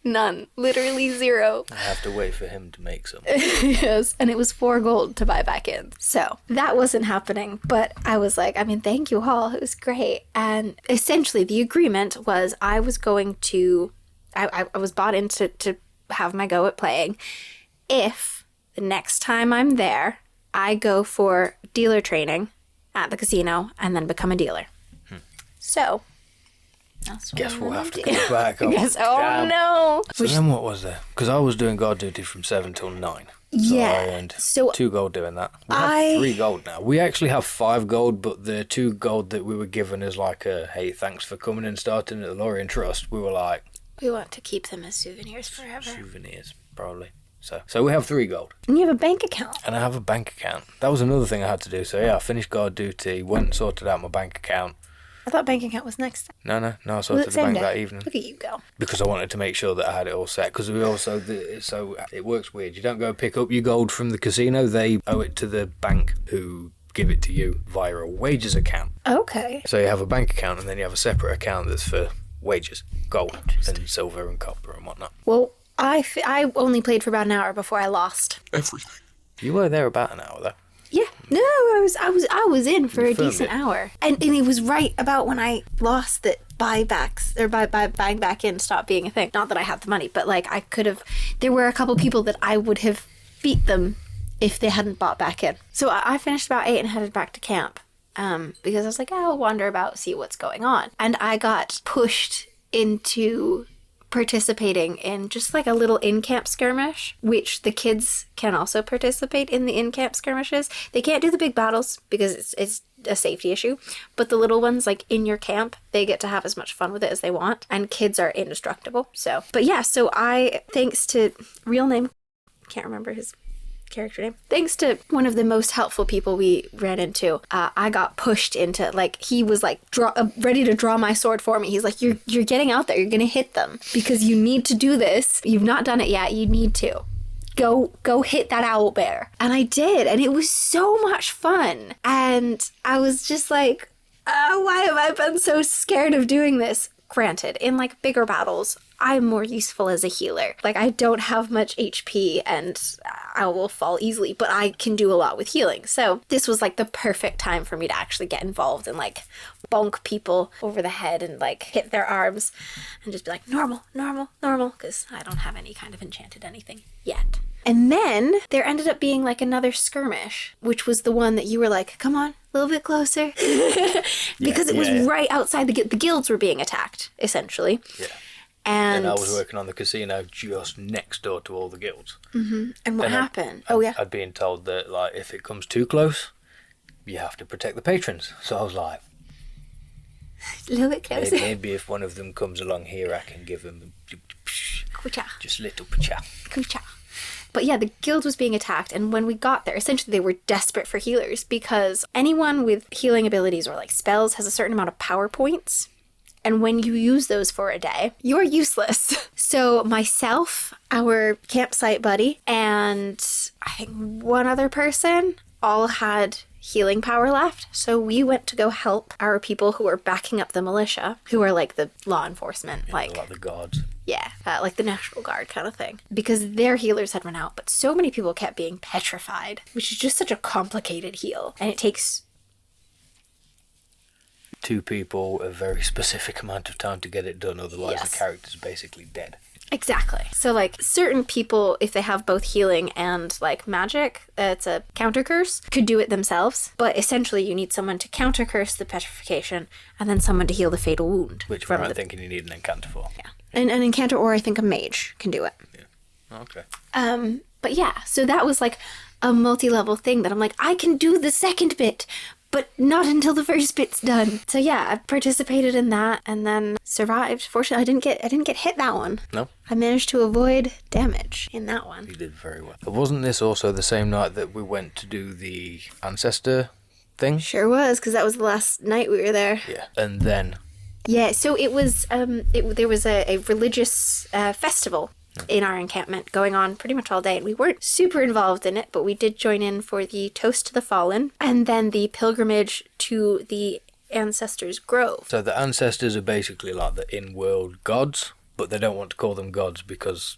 None. Literally 0. I have to wait for him to make some. Yes. And it was 4 gold to buy back in. So that wasn't happening. But I was like, I mean, thank you all. It was great. And essentially the agreement was I was going to, I was bought in to have my go at playing. If the next time I'm there, I go for dealer training at the casino and then become a dealer. So... Guess we'll have to go back. Yes. Oh, no. So then what was there? Because I was doing guard duty from 7 till 9. So Yeah. I earned 2 gold doing that. We have 3 gold now. We actually have 5 gold, but the 2 gold that we were given as like a, hey, thanks for coming and starting at the Lorien Trust, we were like... We want to keep them as souvenirs forever. Souvenirs, probably. So we have 3 gold. And you have a bank account. And I have a bank account. That was another thing I had to do. So yeah, I finished guard duty, went and sorted out my bank account. I thought bank account was next. No, I sorted the bank that evening. Look at you go. Because I wanted to make sure that I had it all set. Because we also, so it works weird. You don't go pick up your gold from the casino. They owe it to the bank who give it to you via a wages account. Okay. So you have a bank account and then you have a separate account that's for wages, gold and silver and copper and whatnot. Well, I only played for about an hour before I lost Everything. You were there about an hour though. Yeah, no, I was in for a decent hour, and it was right about when I lost that buybacks or buying back in stopped being a thing. Not that I had the money, but like I could have. There were a couple people that I would have beat them if they hadn't bought back in. So I finished about 8 and headed back to camp, because I was like, I'll wander about, see what's going on, and I got pushed into participating in just like a little in-camp skirmish, which the kids can also participate in the in-camp skirmishes. They can't do the big battles because it's a safety issue, but the little ones like in your camp, they get to have as much fun with it as they want, and kids are indestructible. So, but yeah, so I, thanks to real name, can't remember his character name. Thanks to one of the most helpful people we ran into, I got pushed into, like, he was like ready to draw my sword for me. He's like, you're getting out there, you're gonna hit them because you need to do this. You've not done it yet, you need to. Go hit that owl bear. And I did, and it was so much fun. And I was just like, oh, why have I been so scared of doing this? Granted, in like bigger battles, I'm more useful as a healer. Like, I don't have much HP and I will fall easily, but I can do a lot with healing. So this was like the perfect time for me to actually get involved and like bonk people over the head and like hit their arms and just be like, normal, because I don't have any kind of enchanted anything yet. And then there ended up being like another skirmish, which was the one that you were like, come on, a little bit closer. Because it was right outside the guilds were being attacked, essentially. Yeah. And I was working on the casino just next door to all the guilds. Mm-hmm. And what happened? I'd been told that like if it comes too close, you have to protect the patrons. So I was like, a little bit closer. Maybe if one of them comes along here, I can give them Kucha. just little pacha. Kucha. But yeah, the guild was being attacked, and when we got there, essentially they were desperate for healers because anyone with healing abilities or like spells has a certain amount of power points. And when you use those for a day, you're useless. So myself, our campsite buddy, and I think one other person all had healing power left. So we went to go help our people who were backing up the militia, who are like the law enforcement. Yeah, like the guards. Yeah, like the National Guard kind of thing. Because their healers had run out, but so many people kept being petrified, which is just such a complicated heal. And it takes 2 people a very specific amount of time to get it done, otherwise Yes. the character's basically dead. Exactly. So like certain people, if they have both healing and like magic, it's a counter curse, could do it themselves. But essentially you need someone to counter curse the petrification and then someone to heal the fatal wound. Which I'm thinking you need an encounter for. Yeah. And an encounter, or I think a mage can do it. Yeah. Okay. But yeah, so that was like a multi-level thing that I'm like, I can do the second bit, but not until the first bit's done. So yeah, I participated in that and then survived. Fortunately, I didn't get hit that one. No? I managed to avoid damage in that one. You did very well. But wasn't this also the same night that we went to do the ancestor thing? Sure was, because that was the last night we were there. Yeah. And then... Yeah, so it was, there was a religious festival in our encampment going on pretty much all day. And we weren't super involved in it, but we did join in for the Toast to the Fallen and then the pilgrimage to the Ancestors' Grove. So the ancestors are basically like the in-world gods, but they don't want to call them gods because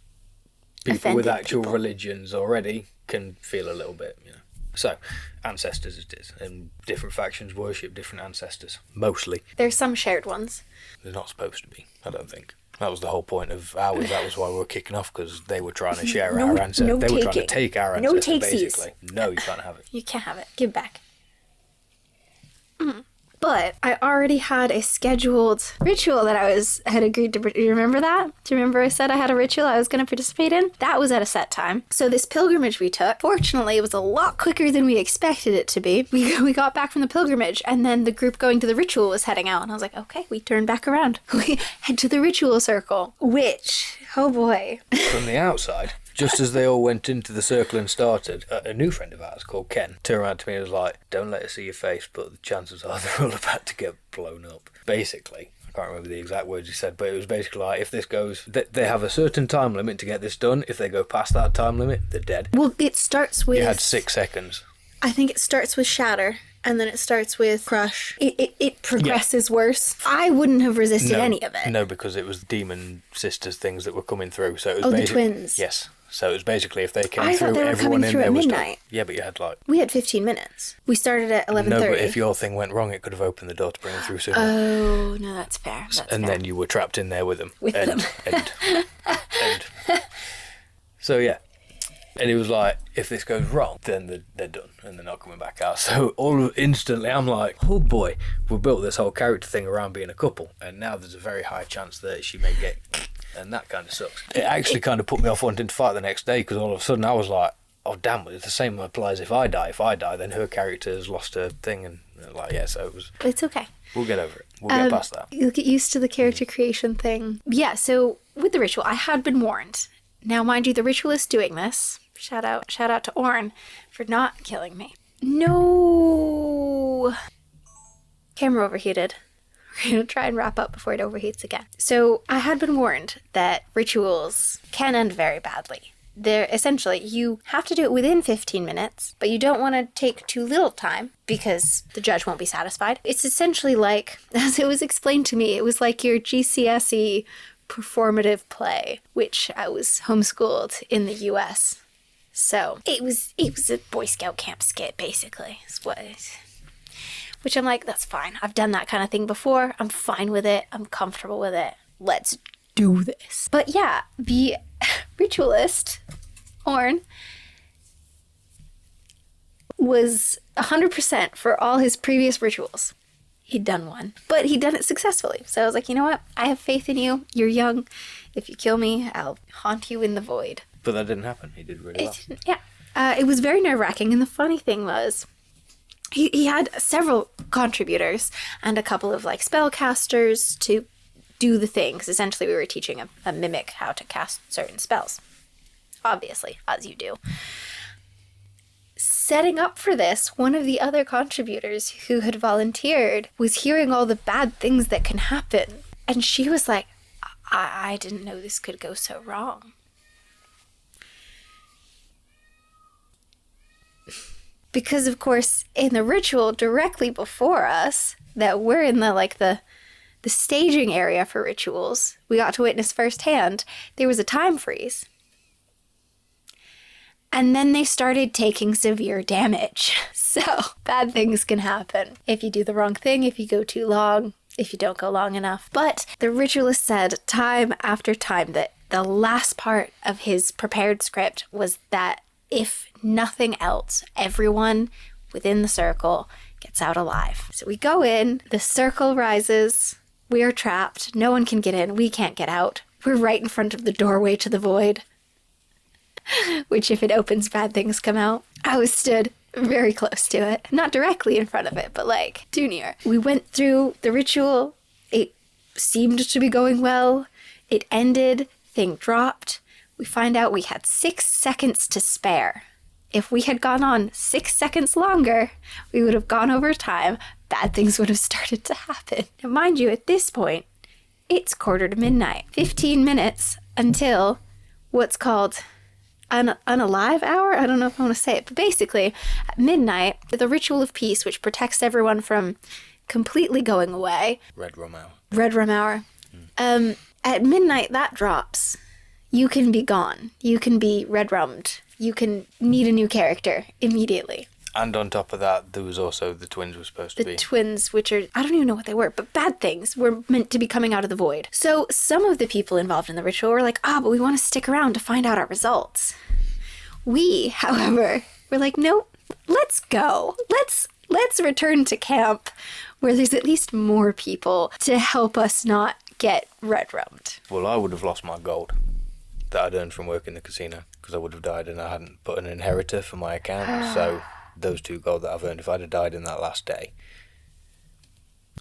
people with actual religions already can feel a little bit, you know. So, ancestors it is, and different factions worship different ancestors, mostly. There's some shared ones. There's not supposed to be, I don't think. That was the whole point of ours. That was why we were kicking off, because they were trying to share our ancestors. They were trying to take our ancestors, basically. No, you can't have it. You can't have it. Give it back. But I already had a scheduled ritual that I had agreed to. Do you remember that? Do you remember I said I had a ritual I was going to participate in? That was at a set time. So this pilgrimage we took, fortunately, it was a lot quicker than we expected it to be. We got back from the pilgrimage, and then the group going to the ritual was heading out. And I was like, okay, we turn back around. We head to the ritual circle, which, oh boy. From the outside, just as they all went into the circle and started, a new friend of ours called Ken turned around to me and was like, don't let us see your face, but the chances are they're all about to get blown up. Basically, I can't remember the exact words he said, but it was basically like, if this goes, they have a certain time limit to get this done. If they go past that time limit, they're dead. Well, it starts with... You had 6 seconds. I think it starts with Shatter, and then it starts with Crush. It progresses worse. I wouldn't have resisted any of it. No, because it was Demon Sisters things that were coming through. So it was the twins. Yes. So it was basically if they came I through, thought they were everyone coming in through there at was midnight. done. Yeah, but you had like... We had 15 minutes. We started at 11:30. No, but if your thing went wrong, it could have opened the door to bring them through sooner. Oh, no, that's fair. Then you were trapped in there with them. Them. So yeah. And it was like, if this goes wrong, then they're done and they're not coming back out. So instantly I'm like, oh boy, we built this whole character thing around being a couple, and now there's a very high chance that she may get... And that kind of sucks. It actually kind of put me off wanting to fight the next day, because all of a sudden I was like, oh damn, the same applies if I die. If I die, then her character has lost her thing. And like, yeah, so it was... It's okay. We'll get over it. We'll get past that. You'll get used to the character creation thing. Yeah, so with the ritual, I had been warned. Now, mind you, the ritualist doing this... Shout out to Orn for not killing me. No! Camera overheated. We're going to try and wrap up before it overheats again. So I had been warned that rituals can end very badly. They're essentially, you have to do it within 15 minutes, but you don't want to take too little time because the judge won't be satisfied. It's essentially like, as it was explained to me, it was like your GCSE performative play, which I was homeschooled in the US. So it was a Boy Scout camp skit, basically, is what it is. Which I'm like, that's fine. I've done that kind of thing before. I'm fine with it. I'm comfortable with it. Let's do this. But yeah, the ritualist, Orn, was 100% for all his previous rituals. He'd done one, but he'd done it successfully. So I was like, you know what? I have faith in you. You're young. If you kill me, I'll haunt you in the void. But that didn't happen. He did really well. Yeah. It was very nerve-wracking, and the funny thing was, he had several contributors and a couple of like spellcasters to do the thing, because essentially we were teaching a mimic how to cast certain spells. Obviously, as you do. Setting up for this, one of the other contributors who had volunteered was hearing all the bad things that can happen. And she was like, I didn't know this could go so wrong. Because, of course, in the ritual directly before us, that we're in the staging area for rituals, we got to witness firsthand, there was a time freeze. And then they started taking severe damage. So, bad things can happen. If you do the wrong thing, if you go too long, if you don't go long enough. But the ritualist said time after time that the last part of his prepared script was that if nothing else, everyone within the circle gets out alive. So we go in, the circle rises, we are trapped, no one can get in, we can't get out. We're right in front of the doorway to the void, which if it opens, bad things come out. I was stood very close to it. Not directly in front of it, but like too near. We went through the ritual. It seemed to be going well. It ended. Thing dropped. We find out we had 6 seconds to spare. If we had gone on 6 seconds longer, we would have gone over time. Bad things would have started to happen. Now, mind you, at this point, it's midnight. 15 minutes until what's called an unalive hour? I don't know if I want to say it, but basically, at midnight, the ritual of peace, which protects everyone from completely going away. Red rum hour. Red rum hour. At midnight, that drops. You can be gone. You can be red rummed. You can meet a new character immediately. And on top of that, there was also the twins were supposed to be. The twins, which are, I don't even know what they were, but bad things were meant to be coming out of the void. So some of the people involved in the ritual were like, but we want to stick around to find out our results. We, however, were like, nope, let's go. Let's return to camp where there's at least more people to help us not get red rummed. Well, I would have lost my gold that I'd earned from working the casino because I would have died and I hadn't put an inheritor for my account. So those 2 gold that I've earned, if I'd have died in that last day.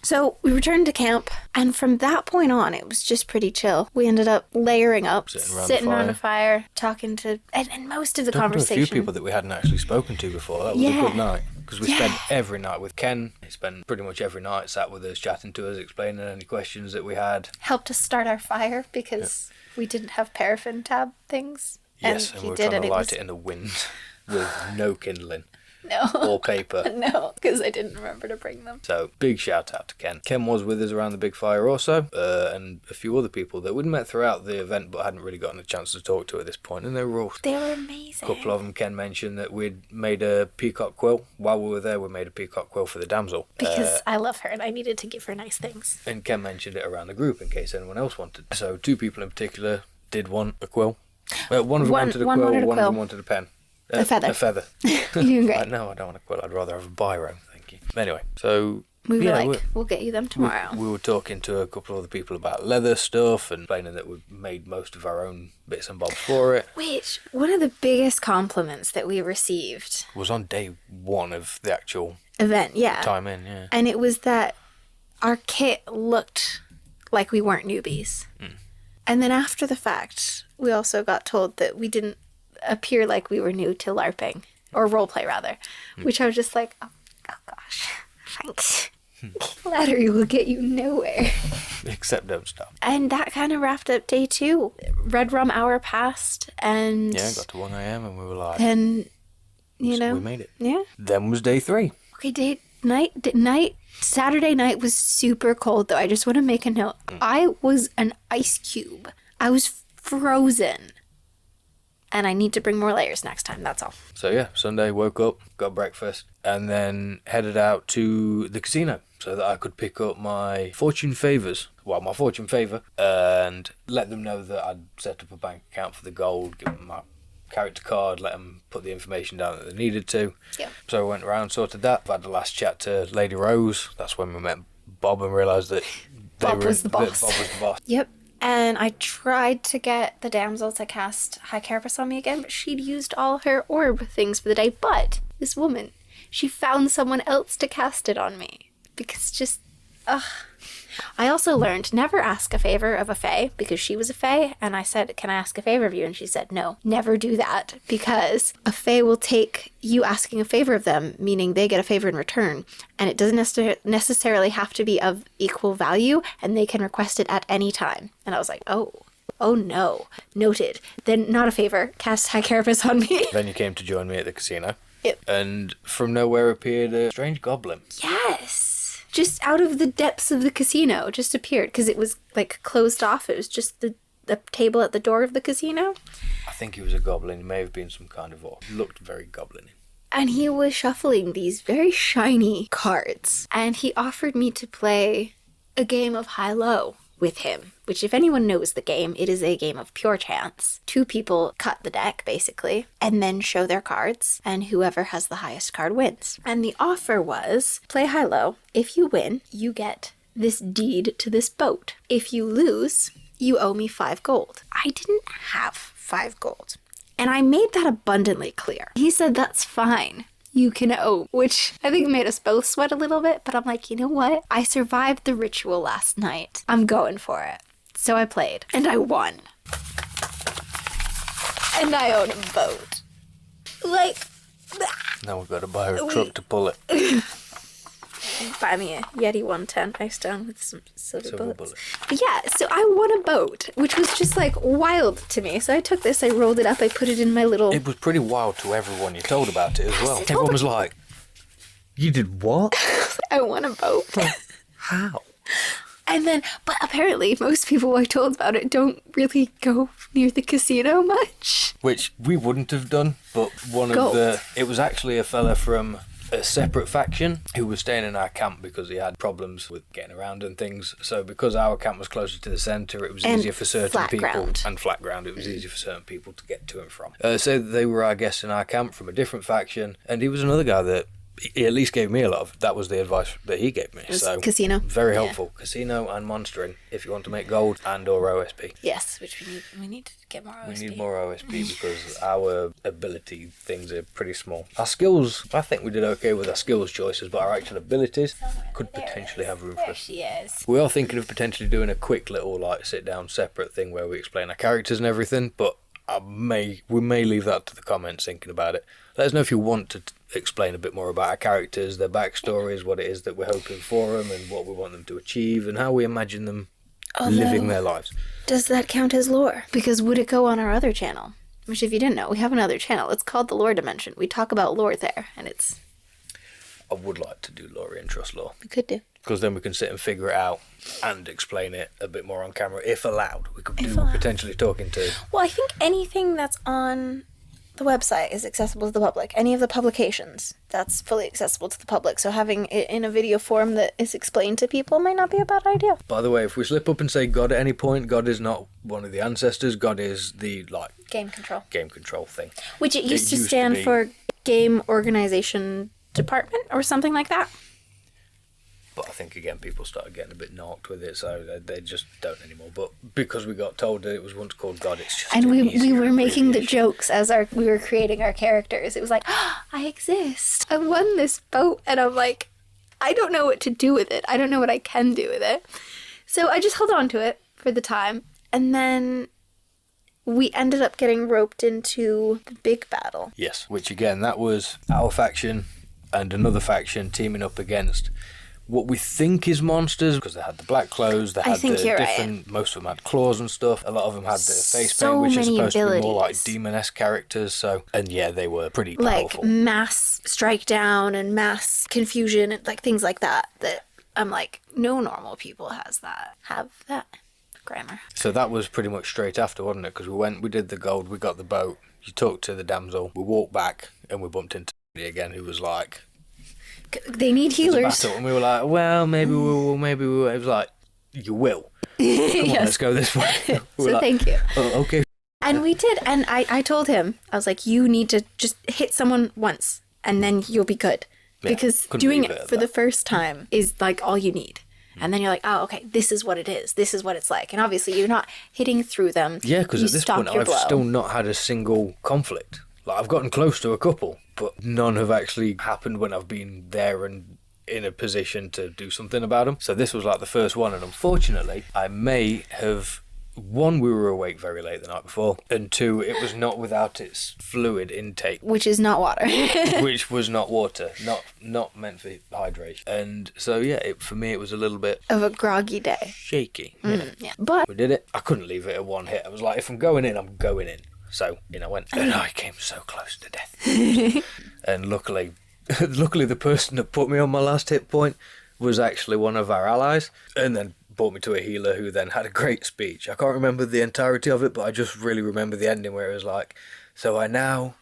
So we returned to camp, and from that point on, it was just pretty chill. We ended up layering up, sitting around a fire, talking to, and most of the conversation. To a few people that we hadn't actually spoken to before. That was a good night. Because we spent every night with Ken. He spent pretty much every night sat with us, chatting to us, explaining any questions that we had. Helped us start our fire because we didn't have paraffin tab things. Yes, and we were trying to light it in the wind with no kindling. No. Or paper. No, because I didn't remember to bring them. So, big shout out to Ken. Ken was with us around the big fire also, and a few other people that we'd met throughout the event but hadn't really gotten a chance to talk to at this point, and they were amazing. A couple of them, Ken mentioned that we'd made a peacock quill. While we were there, we made a peacock quill for the damsel. Because I love her and I needed to give her nice things. And Ken mentioned it around the group in case anyone else wanted. So 2 people in particular did want a quill. One of them wanted a quill, one of them wanted a pen. A feather. A feather. You're doing great. No, I don't want a quill. I'd rather have a biro. Thank you. Anyway, so we were we'll get you them tomorrow. We were talking to a couple of other people about leather stuff and explaining that we made most of our own bits and bobs for it. Which, one of the biggest compliments that we received was on day 1 of the actual event, time in, yeah. And it was that our kit looked like we weren't newbies. And then after the fact, we also got told that we didn't appear like we were new to LARPing, or roleplay rather, which I was just like, oh gosh, thanks. Flattery will get you nowhere. Except don't stop. And that kind of wrapped up day 2. Red rum hour passed, and got to 1 a.m. and we were like, then we made it. Yeah. Then was day 3. Okay, night. Saturday night was super cold, though. I just want to make a note. I was an ice cube. I was frozen. And I need to bring more layers next time, that's all. So yeah, Sunday, woke up, got breakfast, and then headed out to the casino so that I could pick up my fortune favours, and let them know that I'd set up a bank account for the gold, give them my character card, let them put the information down that they needed to. Yeah. So I went around, sorted that, had the last chat to Lady Rose. That's when we met Bob and realised that Bob was the boss. Yep. And I tried to get the damsel to cast High Carapace on me again, but she'd used all her orb things for the day. But this woman, she found someone else to cast it on me. Because just, I also learned never ask a favor of a fae, because she was a fae, and I said, can I ask a favor of you? And she said, no, never do that, because a fae will take you asking a favor of them, meaning they get a favor in return, and it doesn't necessarily have to be of equal value, and they can request it at any time. And I was like, oh no, noted. Then not a favor, cast High Carapace on me. Then you came to join me at the casino. Yep. And from nowhere appeared a strange goblin. Yes. Just out of the depths of the casino, just appeared, because it was like closed off. It was just the table at the door of the casino. I think he was a goblin. He may have been some kind of orc. He looked very goblin-y. And he was shuffling these very shiny cards. And he offered me to play a game of high-low with him, which if anyone knows the game, it is a game of pure chance. 2 people cut the deck, basically, and then show their cards, and whoever has the highest card wins. And the offer was, play high-low. If you win, you get this deed to this boat. If you lose, you owe me 5 gold. I didn't have 5 gold. And I made that abundantly clear. He said, that's fine. you can own, which I think made us both sweat a little bit, but I'm like, you know what? I survived the ritual last night. I'm going for it. So I played, and I won. And I own a boat. Like... Now we've got to buy a truck to pull it. Buy me a Yeti 110 ice down with some silver bullets. But yeah, so I won a boat, which was just like wild to me. So I took this, I rolled it up, I put it in my little... It was pretty wild to everyone you told about it as well. Everyone was like, you did what? I won a boat. How? And then, but apparently most people I told about it don't really go near the casino much. Which we wouldn't have done, but it was actually a fella from a separate faction who was staying in our camp because he had problems with getting around and things. So because our camp was closer to the centre, it was easier for certain people. And flat ground. It was easier for certain people to get to and from. So they were our guests in our camp from a different faction, and he was another guy that he at least gave me a lot of. That was the advice that he gave me. So casino. Very helpful. Yeah. Casino and monstering if you want to make gold and or OSP. Yes, which we need to get more OSP. We need more OSP because our ability things are pretty small. Our skills, I think we did okay with our skills choices, but our actual abilities could potentially have room for us. She is. We are thinking of potentially doing a quick little sit down separate thing where we explain our characters and everything, but we may leave that to the comments thinking about it. Let us know if you want to explain a bit more about our characters, their backstories, what it is that we're hoping for them, and what we want them to achieve, and how we imagine them living their lives. Does that count as lore? Because would it go on our other channel? Which, if you didn't know, we have another channel. It's called The Lore Dimension. We talk about lore there, and it's... I would like to do Lore and Trust Lore. We could do. Because then we can sit and figure it out and explain it a bit more on camera, if allowed. We could do potentially talking to... Well, I think anything that's on the website is accessible to the public. Any of the publications, that's fully accessible to the public. So having it in a video form that is explained to people might not be a bad idea. By the way, if we slip up and say God at any point, God is not one of the ancestors. God is the, Game control thing. Which it used to stand for Game Organization Department or something like that. But I think, again, people started getting a bit knocked with it, so they just don't anymore. But because we got told that it was once called God, it's just... And we were making the jokes as we were creating our characters. It was like, I exist. I won this boat. And I'm like, I don't know what to do with it. I don't know what I can do with it. So I just held on to it for the time. And then we ended up getting roped into the big battle. Yes, which, again, that was our faction and another faction teaming up against... what we think is monsters, because they had the black clothes, they had the different, right. Most of them had claws and stuff, a lot of them had the face paint, which is supposed to be more like demon-esque characters, and yeah, they were pretty powerful. Like mass strike down and mass confusion, and things like that I'm like, no normal people have that grammar. So that was pretty much straight after, wasn't it? Because we did the gold, we got the boat, you talked to the damsel, we walked back, and we bumped into again, who was like... They need healers. And we were like, well, maybe we will, maybe we will. It was like, you will. Come on, let's go this way. So thank you. Oh, okay. And we did. And I told him, I was like, you need to just hit someone once and then you'll be good. Yeah, because doing it for the first time is all you need. And then you're like, oh, okay, this is what it is. This is what it's like. And obviously you're not hitting through them. Yeah, because at this point I've still not had a single conflict. I've gotten close to a couple, but none have actually happened when I've been there and in a position to do something about them. So this was the first one, and unfortunately, I may have... One, we were awake very late the night before, and two, it was not without its fluid intake. Which is not water. Which was not water, not meant for hydration. And so, yeah, for me, it was a little bit... of a groggy day. Shaky. Yeah. But... we did it. I couldn't leave it at one hit. I was like, if I'm going in, I'm going in. So, I went, and I came so close to death. And luckily the person that put me on my last hit point was actually one of our allies, and then brought me to a healer who then had a great speech. I can't remember the entirety of it, but I just really remember the ending where it was like, so I now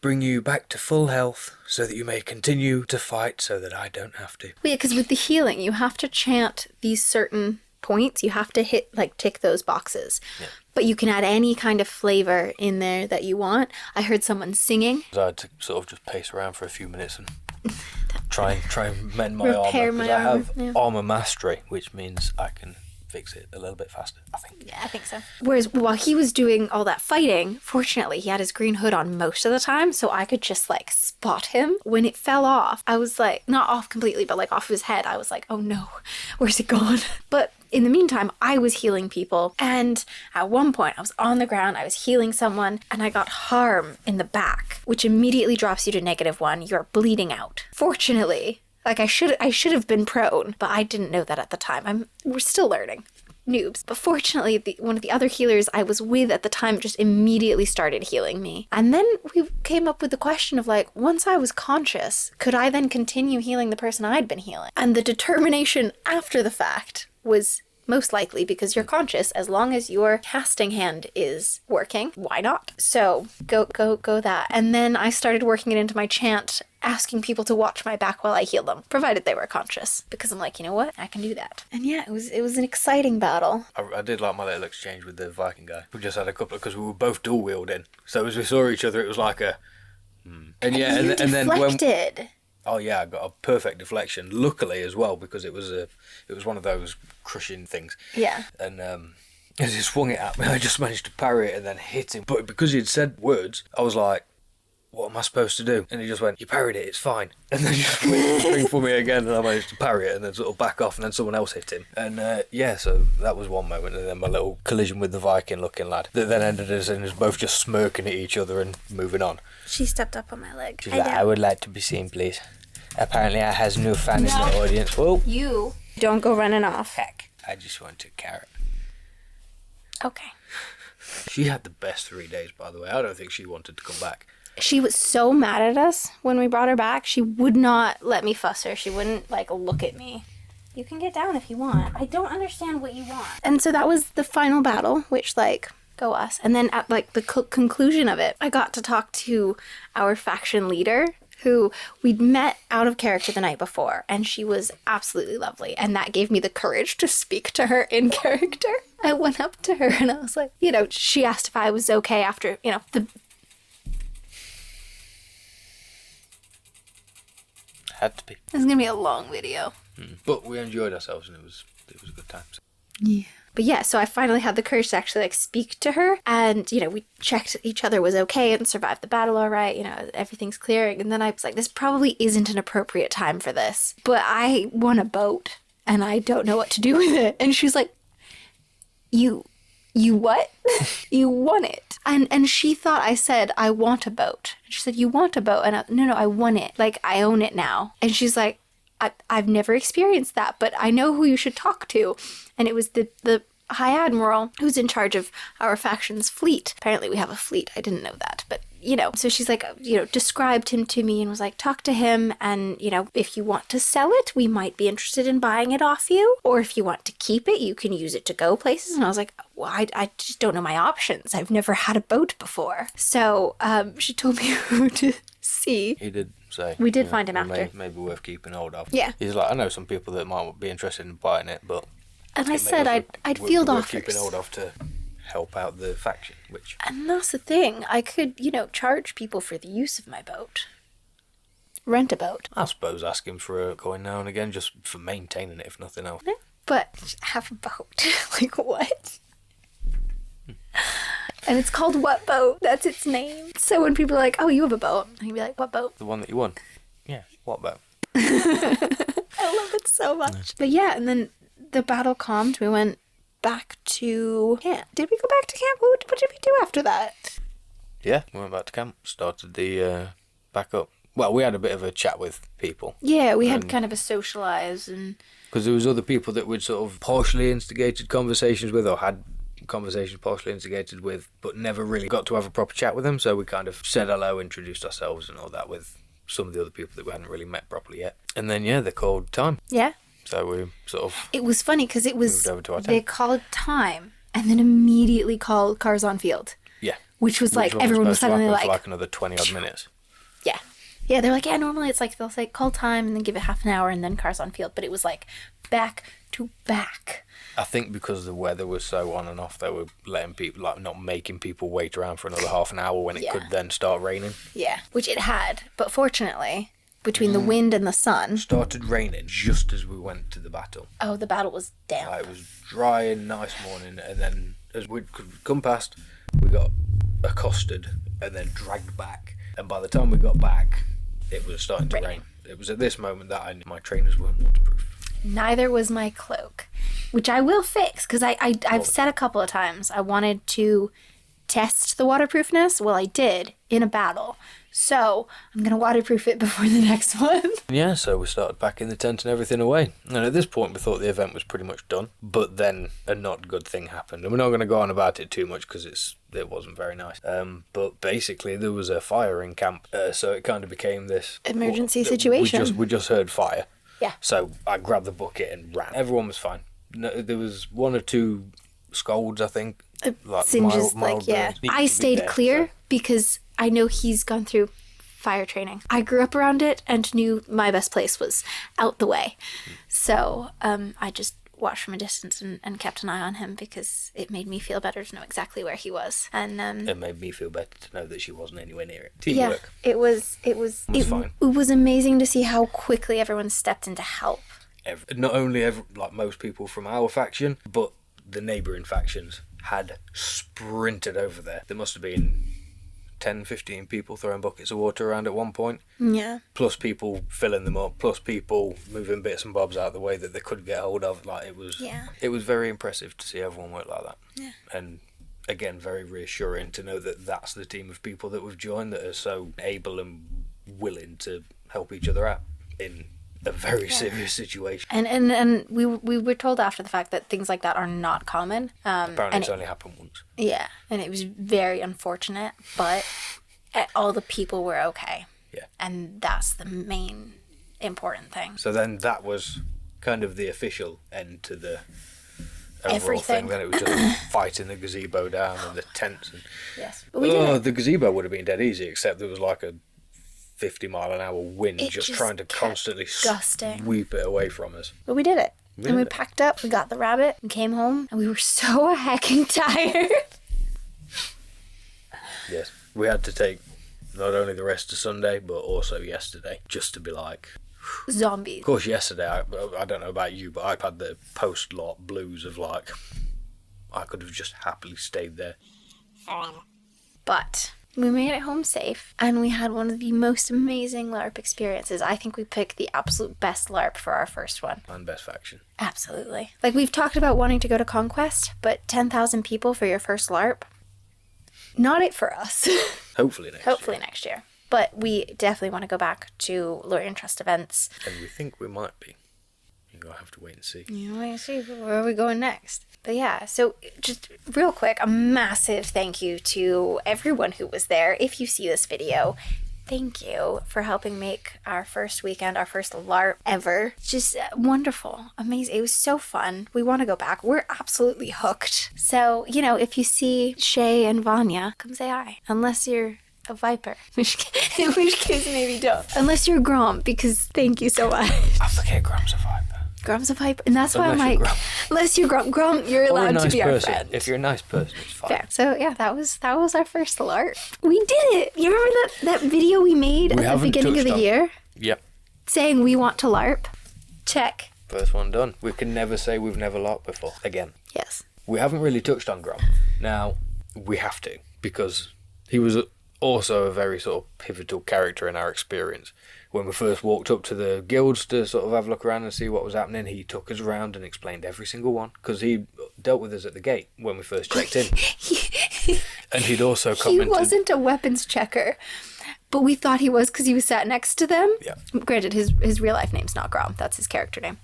bring you back to full health so that you may continue to fight so that I don't have to. Yeah, because with the healing, you have to chant these certain points. You have to tick those boxes. Yeah. But you can add any kind of flavor in there that you want. I heard someone singing. I had to sort of just pace around for a few minutes and try and mend my armor. Because I have armor mastery, which means I can fix it a little bit faster, I think. Yeah, I think so. Whereas while he was doing all that fighting, fortunately, he had his green hood on most of the time, so I could just, like, spot him. When it fell off, I was like, not off completely, but, like, off his head, I was like, oh no, where's it gone? But in the meantime, I was healing people, and at one point, I was on the ground, I was healing someone, and I got harm in the back, which immediately drops you to -1. You're bleeding out. Fortunately, like, I should have been prone, but I didn't know that at the time. We're still learning. Noobs. But fortunately, one of the other healers I was with at the time just immediately started healing me. And then we came up with the question of, like, once I was conscious, could I then continue healing the person I'd been healing? And the determination after the fact was most likely because you're conscious, as long as your casting hand is working, why not? So go that. And then I started working it into my chant, asking people to watch my back while I heal them, provided they were conscious, because I'm like, you know what, I can do that. And yeah, it was an exciting battle. I did like my little exchange with the Viking guy. We just had a couple, because we were both dual wielding, so as we saw each other, it was like a and yeah, and then when oh yeah, I got a perfect deflection. Luckily as well, because it was one of those crushing things. Yeah. And as he swung it at me, I just managed to parry it and then hit him. But because he'd said words, I was like, what am I supposed to do? And he just went, you parried it, it's fine. And then just went to spring for me again, and I managed to parry it and then sort of back off, and then someone else hit him. And yeah, so that was one moment. And then my little collision with the Viking looking lad that then ended us in us both just smirking at each other and moving on. She stepped up on my leg. She's like, I would like to be seen, please. Apparently I has no fan in the audience. Whoa. You don't go running off. Heck, I just want a carrot. Okay. She had the best 3 days, by the way. I don't think she wanted to come back. She was so mad at us when we brought her back. She would not let me fuss her. She wouldn't, like, look at me. You can get down if you want. I don't understand what you want. And so that was the final battle, which, like, go us. And then at, like, the conclusion of it, I got to talk to our faction leader, who we'd met out of character the night before, and she was absolutely lovely, and that gave me the courage to speak to her in character. I went up to her and I was like, you know, she asked if I was okay after, you know, the... Had to be. It's gonna be a long video. But we enjoyed ourselves, and it was a good time. So. Yeah. But yeah, so I finally had the courage to actually, like, speak to her, and, you know, we checked each other was okay and survived the battle all right, you know, everything's clearing. And then I was like, this probably isn't an appropriate time for this, but I won a boat and I don't know what to do with it. And she's like, you what? You won it. And she thought I said, I want a boat. And she said, you want a boat? And no, I won it. Like, I own it now. And she's like, I've never experienced that, but I know who you should talk to. And it was the High Admiral who's in charge of our faction's fleet. Apparently we have a fleet. I didn't know that, but, you know. So she's like, you know, described him to me and was like, talk to him, and, you know, if you want to sell it, we might be interested in buying it off you. Or if you want to keep it, you can use it to go places. And I was like, well, I just don't know my options. I've never had a boat before. So she told me who to see. He did say. We did find him after. Maybe worth keeping hold of. Yeah. He's like, I know some people that might be interested in buying it, but... And I said I'd field offers. Keeping hold of to help out the faction, which... And that's the thing. I could, you know, charge people for the use of my boat. Rent a boat. I suppose ask him for a coin now and again, just for maintaining it, if nothing else. But have a boat. Like, what? And it's called What Boat? That's its name. So when people are like, oh, you have a boat, I can be like, what boat? The one that you won. Yeah, what boat? I love it so much. Nice. But yeah, and then the battle calmed. We went back to camp. Did we go back to camp? What did we do after that? Yeah, we went back to camp. Started the back up. Well, we had a bit of a chat with people. Yeah, we had kind of a socialise, and... Because there was other people that we'd sort of partially instigated conversations with, or had conversations partially instigated with, but never really got to have a proper chat with them. So we kind of said hello, introduced ourselves and all that with some of the other people that we hadn't really met properly yet. And then, yeah, they called time. Yeah. So we sort of... It was funny because it was... moved over to our they tent. called time and then immediately called Cars on Field. Yeah. Which was like, everyone was suddenly like... for like another 20-odd minutes. Yeah. Yeah, they're like, yeah, normally it's like, they'll say call time and then give it half an hour and then Cars on Field. But it was like back to back. I think because the weather was so on and off, they were letting people, like, not making people wait around for another half an hour when it could then start raining. Yeah, which it had. But fortunately, between the wind and the sun. Started raining just as we went to the battle. Oh, the battle was damp. It was dry and nice morning, and then as we'd come past, we got accosted and then dragged back. And by the time we got back, it was starting to rain. It was at this moment that I knew my trainers weren't waterproof. Neither was my cloak, which I will fix, because I've said a couple of times I wanted to test the waterproofness. Well, I did in a battle. So I'm going to waterproof it before the next one. Yeah, so we started packing the tent and everything away. And at this point, we thought the event was pretty much done. But then a not good thing happened. And we're not going to go on about it too much because it wasn't very nice. But basically, there was a fire in camp. So it kind of became this... emergency situation. We just heard fire. Yeah. So I grabbed the bucket and ran. Everyone was fine. No, there was one or two scolds, I think. Like Singes, mild yeah. burns. I stayed clear because I know he's gone through fire training. I grew up around it and knew my best place was out the way. So I just watched from a distance and kept an eye on him because it made me feel better to know exactly where he was. And it made me feel better to know that she wasn't anywhere near it. Teamwork. Yeah, it was fine. It was amazing to see how quickly everyone stepped in to help. Not only like most people from our faction, but the neighbouring factions had sprinted over there. There must have been 10, 15 people throwing buckets of water around at one point. Yeah. Plus people filling them up, plus people moving bits and bobs out of the way that they could get hold of. Like it was very impressive to see everyone work like that. Yeah. And again, very reassuring to know that that's the team of people that we've joined that are so able and willing to help each other out in a very serious situation. And we were told after the fact that things like that are not common. Apparently it's only happened once. Yeah, and it was very unfortunate, but all the people were okay. Yeah. And that's the main important thing. So then that was kind of the official end to the overall thing. Then it was just fighting the gazebo down and the tents. And, yes. But we did it. The gazebo would have been dead easy, except there was like a 50-mile-an-hour wind just trying to constantly sweep it away from us. But we did it. And we packed up, we got the rabbit, and came home, and we were so hecking tired. Yes. We had to take not only the rest of Sunday, but also yesterday, just to be like... zombies. Of course, yesterday, I don't know about you, but I've had the post-lot blues of like... I could have just happily stayed there. But... we made it home safe, and we had one of the most amazing LARP experiences. I think we picked the absolute best LARP for our first one. And best faction. Absolutely. Like, we've talked about wanting to go to Conquest, but 10,000 people for your first LARP? Not it for us. Hopefully next year. But we definitely want to go back to Lorien Trust events. And we think we might be. You'll have to wait and see. You wait and see. Where are we going next? But yeah, so just real quick, a massive thank you to everyone who was there. If you see this video, thank you for helping make our first weekend, our first LARP ever. Just wonderful, amazing. It was so fun. We want to go back. We're absolutely hooked. So, if you see Shay and Vanya, come say hi. Unless you're a viper, in which case maybe don't. Unless you're Grom, because thank you so much. I forget Grom's a viper. Grom's a viper, and that's why I'm like, unless you're Grom, you're allowed to be our friend. If you're a nice person, it's fine. Fair. So yeah, that was our first LARP. We did it. You remember that video we made at the beginning of the year? Yep. Saying we want to LARP. Check. First one done. We can never say we've never LARPed before. Again. Yes. We haven't really touched on Grom. Now, we have to, because he was also a very sort of pivotal character in our experience. When we first walked up to the guilds to sort of have a look around and see what was happening, he took us around and explained every single one, because he dealt with us at the gate when we first checked in. And he'd also commented... He wasn't a weapons checker, but we thought he was because he was sat next to them. Yeah. Granted, his real life name's not Grom. That's his character name.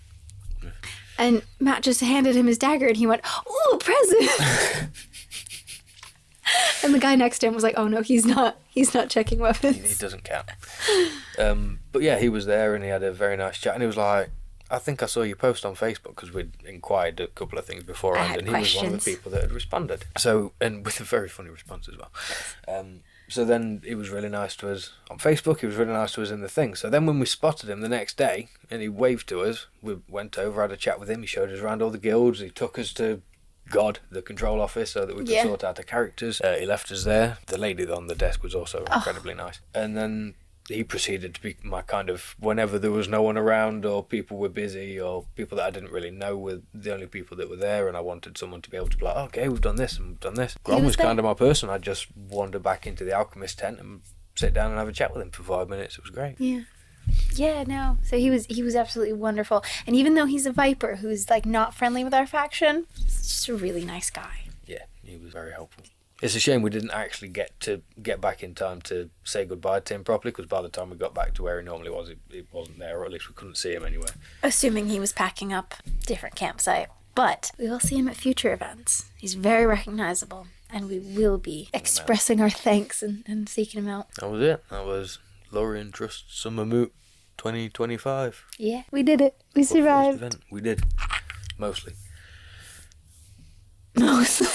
Yeah. And Matt just handed him his dagger and he went, "Ooh, a present!" And the guy next to him was like, "Oh no, he's not checking weapons. He doesn't count." But yeah, he was there and he had a very nice chat, and he was like, "I think I saw you post on Facebook," because we'd inquired a couple of things beforehand, and he was one of the people that had responded. So, and with a very funny response as well. So then he was really nice to us on Facebook, he was really nice to us in the thing. So then when we spotted him the next day and he waved to us, we went over, had a chat with him, he showed us around all the guilds, he took us to God, the control office, so that we could sort out the characters. He left us there. The lady on the desk was also incredibly nice. And then he proceeded to be my kind of, whenever there was no one around or people were busy or people that I didn't really know were the only people that were there, and I wanted someone to be able to be like, okay, we've done this and we've done this. Grom was kind of my person. I'd just wander back into the alchemist tent and sit down and have a chat with him for 5 minutes. It was great. Yeah, no. So he was absolutely wonderful. And even though he's a Viper who's like not friendly with our faction, he's just a really nice guy. Yeah, he was very helpful. It's a shame we didn't actually get back in time to say goodbye to him properly, because by the time we got back to where he normally was, it wasn't there, or at least we couldn't see him anywhere. Assuming he was packing up different campsite. But we will see him at future events. He's very recognizable, and we will be expressing our thanks and seeking him out. That was it. That was Lorien Trust Summer Moot 2025. Yeah, we did it. We survived. First event. We did. Mostly. Mostly.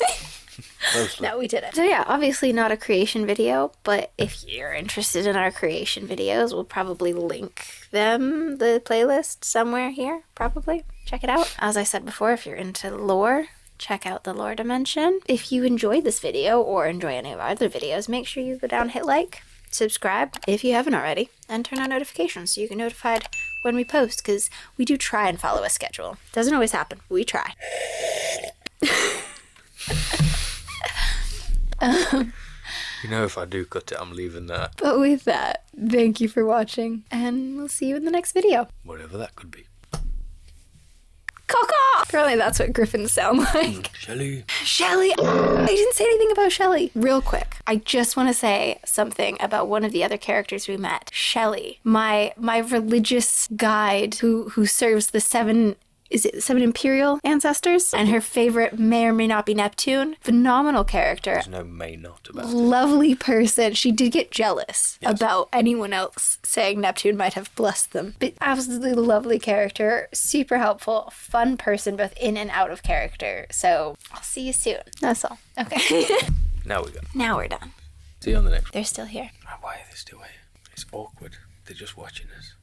Mostly. No, we did it. So yeah, obviously not a creation video, but if you're interested in our creation videos, we'll probably link them, the playlist, somewhere here, probably. Check it out. As I said before, if you're into lore, check out the lore dimension. If you enjoyed this video or enjoy any of our other videos, make sure you go down, hit like, subscribe if you haven't already, and turn on notifications so you get notified when we post, because we do try and follow a schedule. Doesn't always happen. We try. You know, if I do cut it, I'm leaving that. But with that, thank you for watching, and we'll see you in the next video. Whatever that could be. Caw-caw! Apparently that's what griffins sound like. Shelley. Shelley! I didn't say anything about Shelley. Real quick, I just want to say something about one of the other characters we met. Shelley, my religious guide who serves the seven Imperial ancestors, and her favorite may or may not be Neptune. Phenomenal character. There's no may not about it. Lovely person. She did get jealous about anyone else saying Neptune might have blessed them. But absolutely lovely character. Super helpful. Fun person both in and out of character. So I'll see you soon. That's all. Okay. Now we go. Now we're done. See you on the next one. They're still here. Why are they still here? It's awkward. They're just watching us.